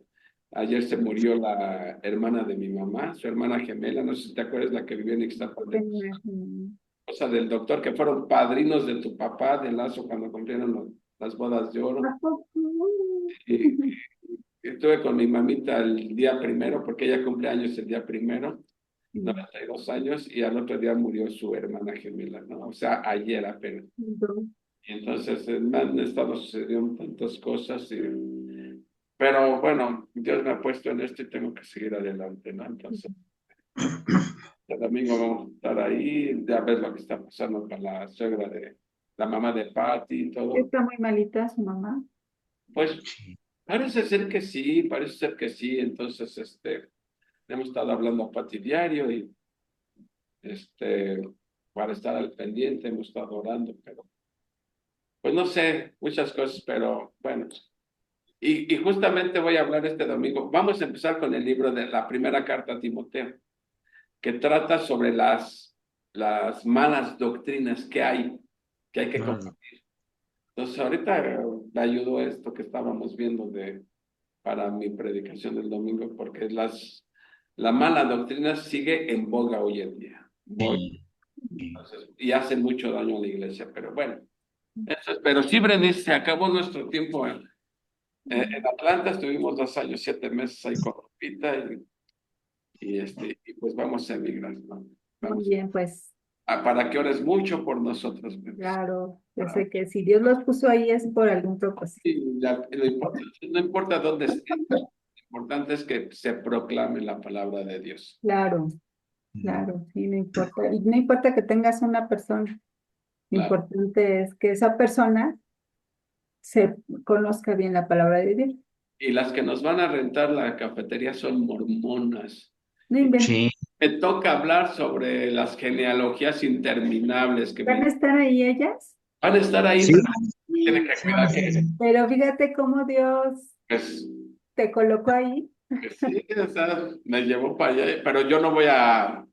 Ayer se murió la hermana de mi mamá, su hermana gemela, no sé si te acuerdas, la que vivió en Ixtapaluca, cosa del doctor, que fueron padrinos de tu papá, de Lazo, cuando cumplieron las bodas de oro. ¿a poco? Y estuve con mi mamita el día primero, porque ella cumple años el día primero, 92 años, y al otro día murió su hermana gemela, ¿no? O sea, ayer apenas. Y entonces me han estado sucediendo tantas cosas, pero bueno, Dios me ha puesto en esto y tengo que seguir adelante, ¿no? Entonces, el domingo vamos a estar ahí, ya ves lo que está pasando con la suegra de la mamá de Patty y todo. Está muy malita su mamá. Pues parece ser que sí, parece ser que sí. Entonces, hemos estado hablando a Patty diario y este, para estar al pendiente hemos estado orando, pero pues no sé, muchas cosas, pero bueno. Y justamente voy a hablar este domingo. Vamos a empezar con el libro de la primera carta a Timoteo, que trata sobre las malas doctrinas que hay que combatir. Entonces, ahorita me ayudó esto que estábamos viendo para mi predicación del domingo, porque la mala doctrina sigue en boga hoy en día. Entonces, y hace mucho daño a la iglesia, pero bueno. Pero sí, Brenis, se acabó nuestro tiempo en Atlanta. Estuvimos 2 años, 7 meses ahí con Lupita y pues vamos a emigrar, ¿no? Muy Vamos bien, pues para que ores mucho por nosotros, Brenis. claro, yo sé que si Dios los puso ahí es por algún propósito. Y no importa dónde estés, lo importante es que se proclame la palabra de Dios. Claro, claro, sí, no importa. Y no importa que tengas una persona, lo Claro. importante es que esa persona se conozca bien la palabra de Dios. Y las que nos van a rentar la cafetería son mormonas. No inventes. Sí, Me toca hablar sobre las genealogías interminables que ¿Van a estar ahí ellas? van a estar ahí, sí, pero tiene que cuidar Pero fíjate cómo Dios pues, te colocó ahí. que sí, o sea, me llevó para allá, pero yo no voy a,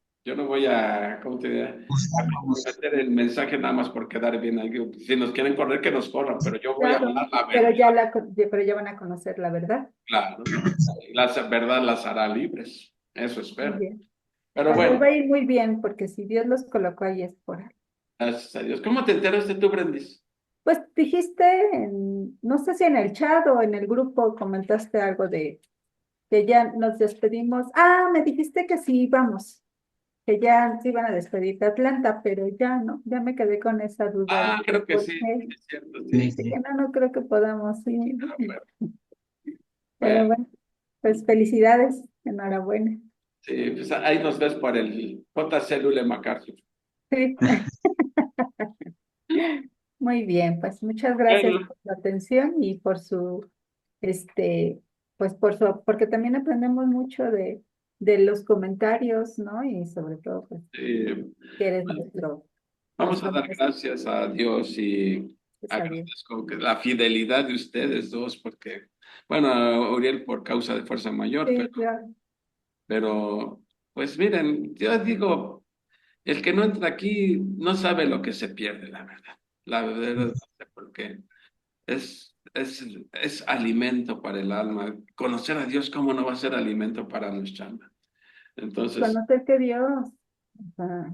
¿cómo te diré? A buscamos. comprometer el mensaje nada más por quedar bien aquí. Si nos quieren correr, que nos corran, pero yo voy a Claro, hablar la pero verdad, pero ya van a conocer la verdad. claro. La verdad las hará libres, eso Muy espero. bien. Pero Pues les bueno, va a ir muy bien, porque si Dios los colocó ahí es por algo. gracias a Dios. ¿Cómo te enteraste tú, Brendis? Pues dijiste, no sé si en el chat o en el grupo comentaste algo de que ya nos despedimos. Ah, me dijiste que sí íbamos, que ya se iban a despedir de Atlanta, pero ya no, ya me quedé con esa duda. Ah, Dije, creo que ¿por sí, qué? es cierto, Sí, sí. Dije sí. que no, no creo que podamos ir. Ah, Pero bueno, bueno, pues felicidades, enhorabuena. sí, pues ahí nos ves por el JC Lule MacArthur. Sí. Muy bien, pues muchas gracias Bueno, por su atención y por su, este, pues porque también aprendemos mucho de los comentarios, ¿no? Y sobre todo, pues, que eres vamos a nuestro dar maestro, gracias a Dios y pues, a Dios. agradezco la fidelidad de ustedes dos, porque, bueno, a Uriel por causa de fuerza mayor, Sí, claro. pero pues miren, yo digo, el que no entra aquí no sabe lo que se pierde, la verdad. La verdad, porque es alimento para el alma. Conocer a Dios, ¿cómo no va a ser alimento para nuestra alma? Entonces, Conocer que Dios, o sea,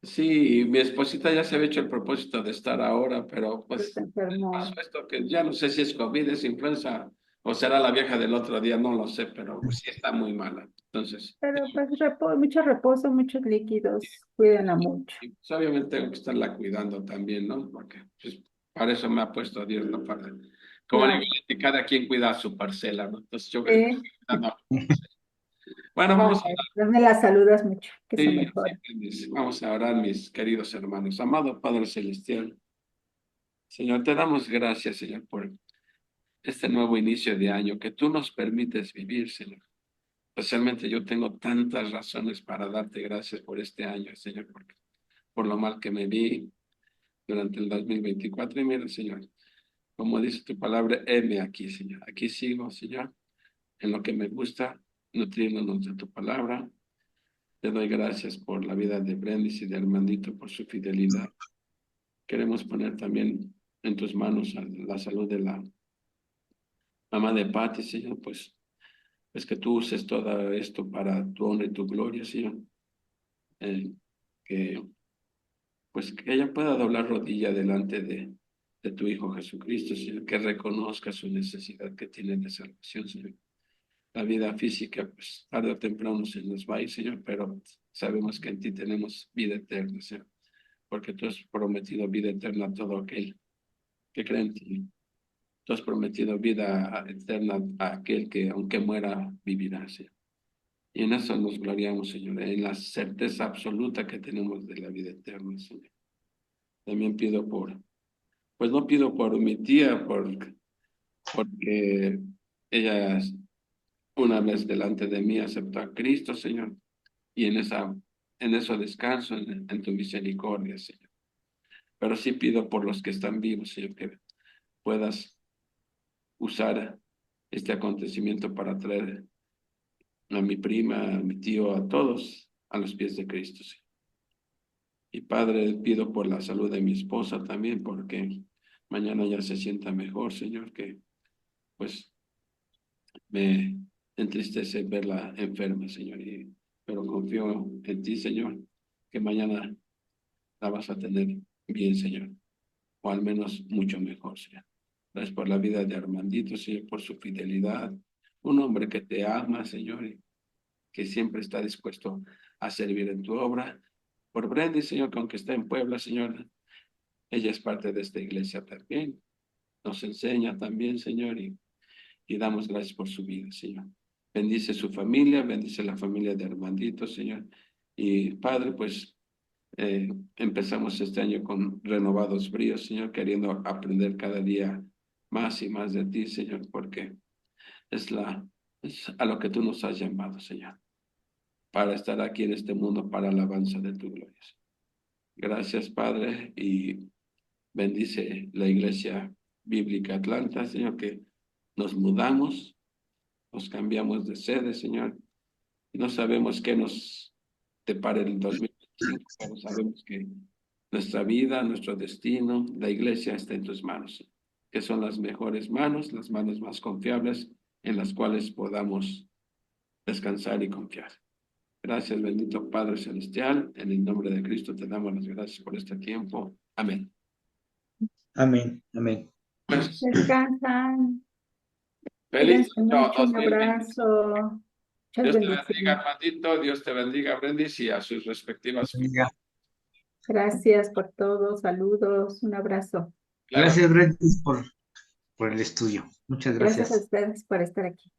sí, mi esposita ya se había hecho el propósito de estar ahora, pero se pues pasó enfermó. esto que ya no sé si es COVID, es influenza o será la vieja del otro día, no lo sé, pero sí está muy mala. Entonces, Pero pues mucho reposo, muchos líquidos, cuídenla mucho. y, pues, obviamente tengo que estarla cuidando también, ¿no? Porque pues, para eso me ha puesto Dios, ¿no? Como le digo, Claro. que cada quien cuida su parcela, ¿no? Entonces yo creo que Sí. cuidando. Bueno, A vamos a ver, pues me la saludas mucho, que se sí, mejore. vamos a orar, mis queridos hermanos. Amado Padre Celestial, Señor, te damos gracias, Señor, por este nuevo inicio de año que tú nos permites vivir, Señor. Especialmente yo tengo tantas razones para darte gracias por este año, Señor, porque por lo mal que me vi durante el 2024. Y mira, Señor, como dice tu palabra, heme aquí, Señor. Aquí sigo, Señor, en lo que me gusta, nutriéndonos de tu palabra. Te doy gracias por la vida de Brendis y de Armandito, por su fidelidad. Queremos poner también en tus manos la salud de la mamá de Patti, Señor, pues que tú uses todo esto para tu honra y tu gloria, Señor. Eh, que pues que ella pueda doblar rodilla delante de tu Hijo Jesucristo, Señor, que reconozca su necesidad que tiene de salvación, Señor. La vida física, pues tarde o temprano se nos va a ir, Señor, pero sabemos que en ti tenemos vida eterna, Señor, porque tú has prometido vida eterna a todo aquel que cree en ti. Tú has prometido vida eterna a aquel que, aunque muera, vivirá, Señor. Y en eso nos gloriamos, Señor, en la certeza absoluta que tenemos de la vida eterna, Señor. También pido pues no pido por mi tía, porque ella una vez delante de mí aceptó a Cristo, Señor, y en eso descanso, en tu misericordia, Señor. Pero sí pido por los que están vivos, Señor, que puedas usar este acontecimiento para traer a mi prima, a mi tío, a todos a los pies de Cristo, Señor. Y Padre, pido por la salud de mi esposa también, porque mañana ya se sienta mejor, Señor, que pues me entristece verla enferma, Señor, pero confío en ti, Señor, que mañana la vas a tener bien, Señor, o al menos mucho mejor, Señor. Gracias por la vida de Armandito, Señor, por su fidelidad, un hombre que te ama, Señor, y que siempre está dispuesto a servir en tu obra. Por Brendy, Señor, que aunque está en Puebla, Señor, ella es parte de esta iglesia también. Nos enseña también, Señor, y damos gracias por su vida, Señor. Bendice su familia, bendice la familia de Armandito, Señor. Y Padre, pues empezamos este año con renovados bríos, Señor, queriendo aprender cada día más y más de ti, Señor, porque es a lo que tú nos has llamado, Señor, para estar aquí en este mundo, para la alabanza de tu gloria. Gracias, Padre, y bendice la Iglesia Bíblica Atlanta, Señor, que nos mudamos, nos cambiamos de sede, Señor, y no sabemos qué nos depara el 2025, pero sabemos que nuestra vida, nuestro destino, la Iglesia está en tus manos, que son las mejores manos, las manos más confiables en las cuales podamos descansar y confiar. Gracias, bendito Padre Celestial. En el nombre de Cristo te damos las gracias por este tiempo. Amén. Amén, amén. Pues, Descansan. feliz Cuídense mucho. Un 2020. abrazo. Muchas Dios te bendiga, bendiciones. Armandito. Dios te bendiga, Brendis, y a sus respectivas familias. Gracias por todo. Saludos. Un abrazo. Claro. Gracias, Brent, por el estudio. Muchas Gracias a gracias. ustedes por estar aquí.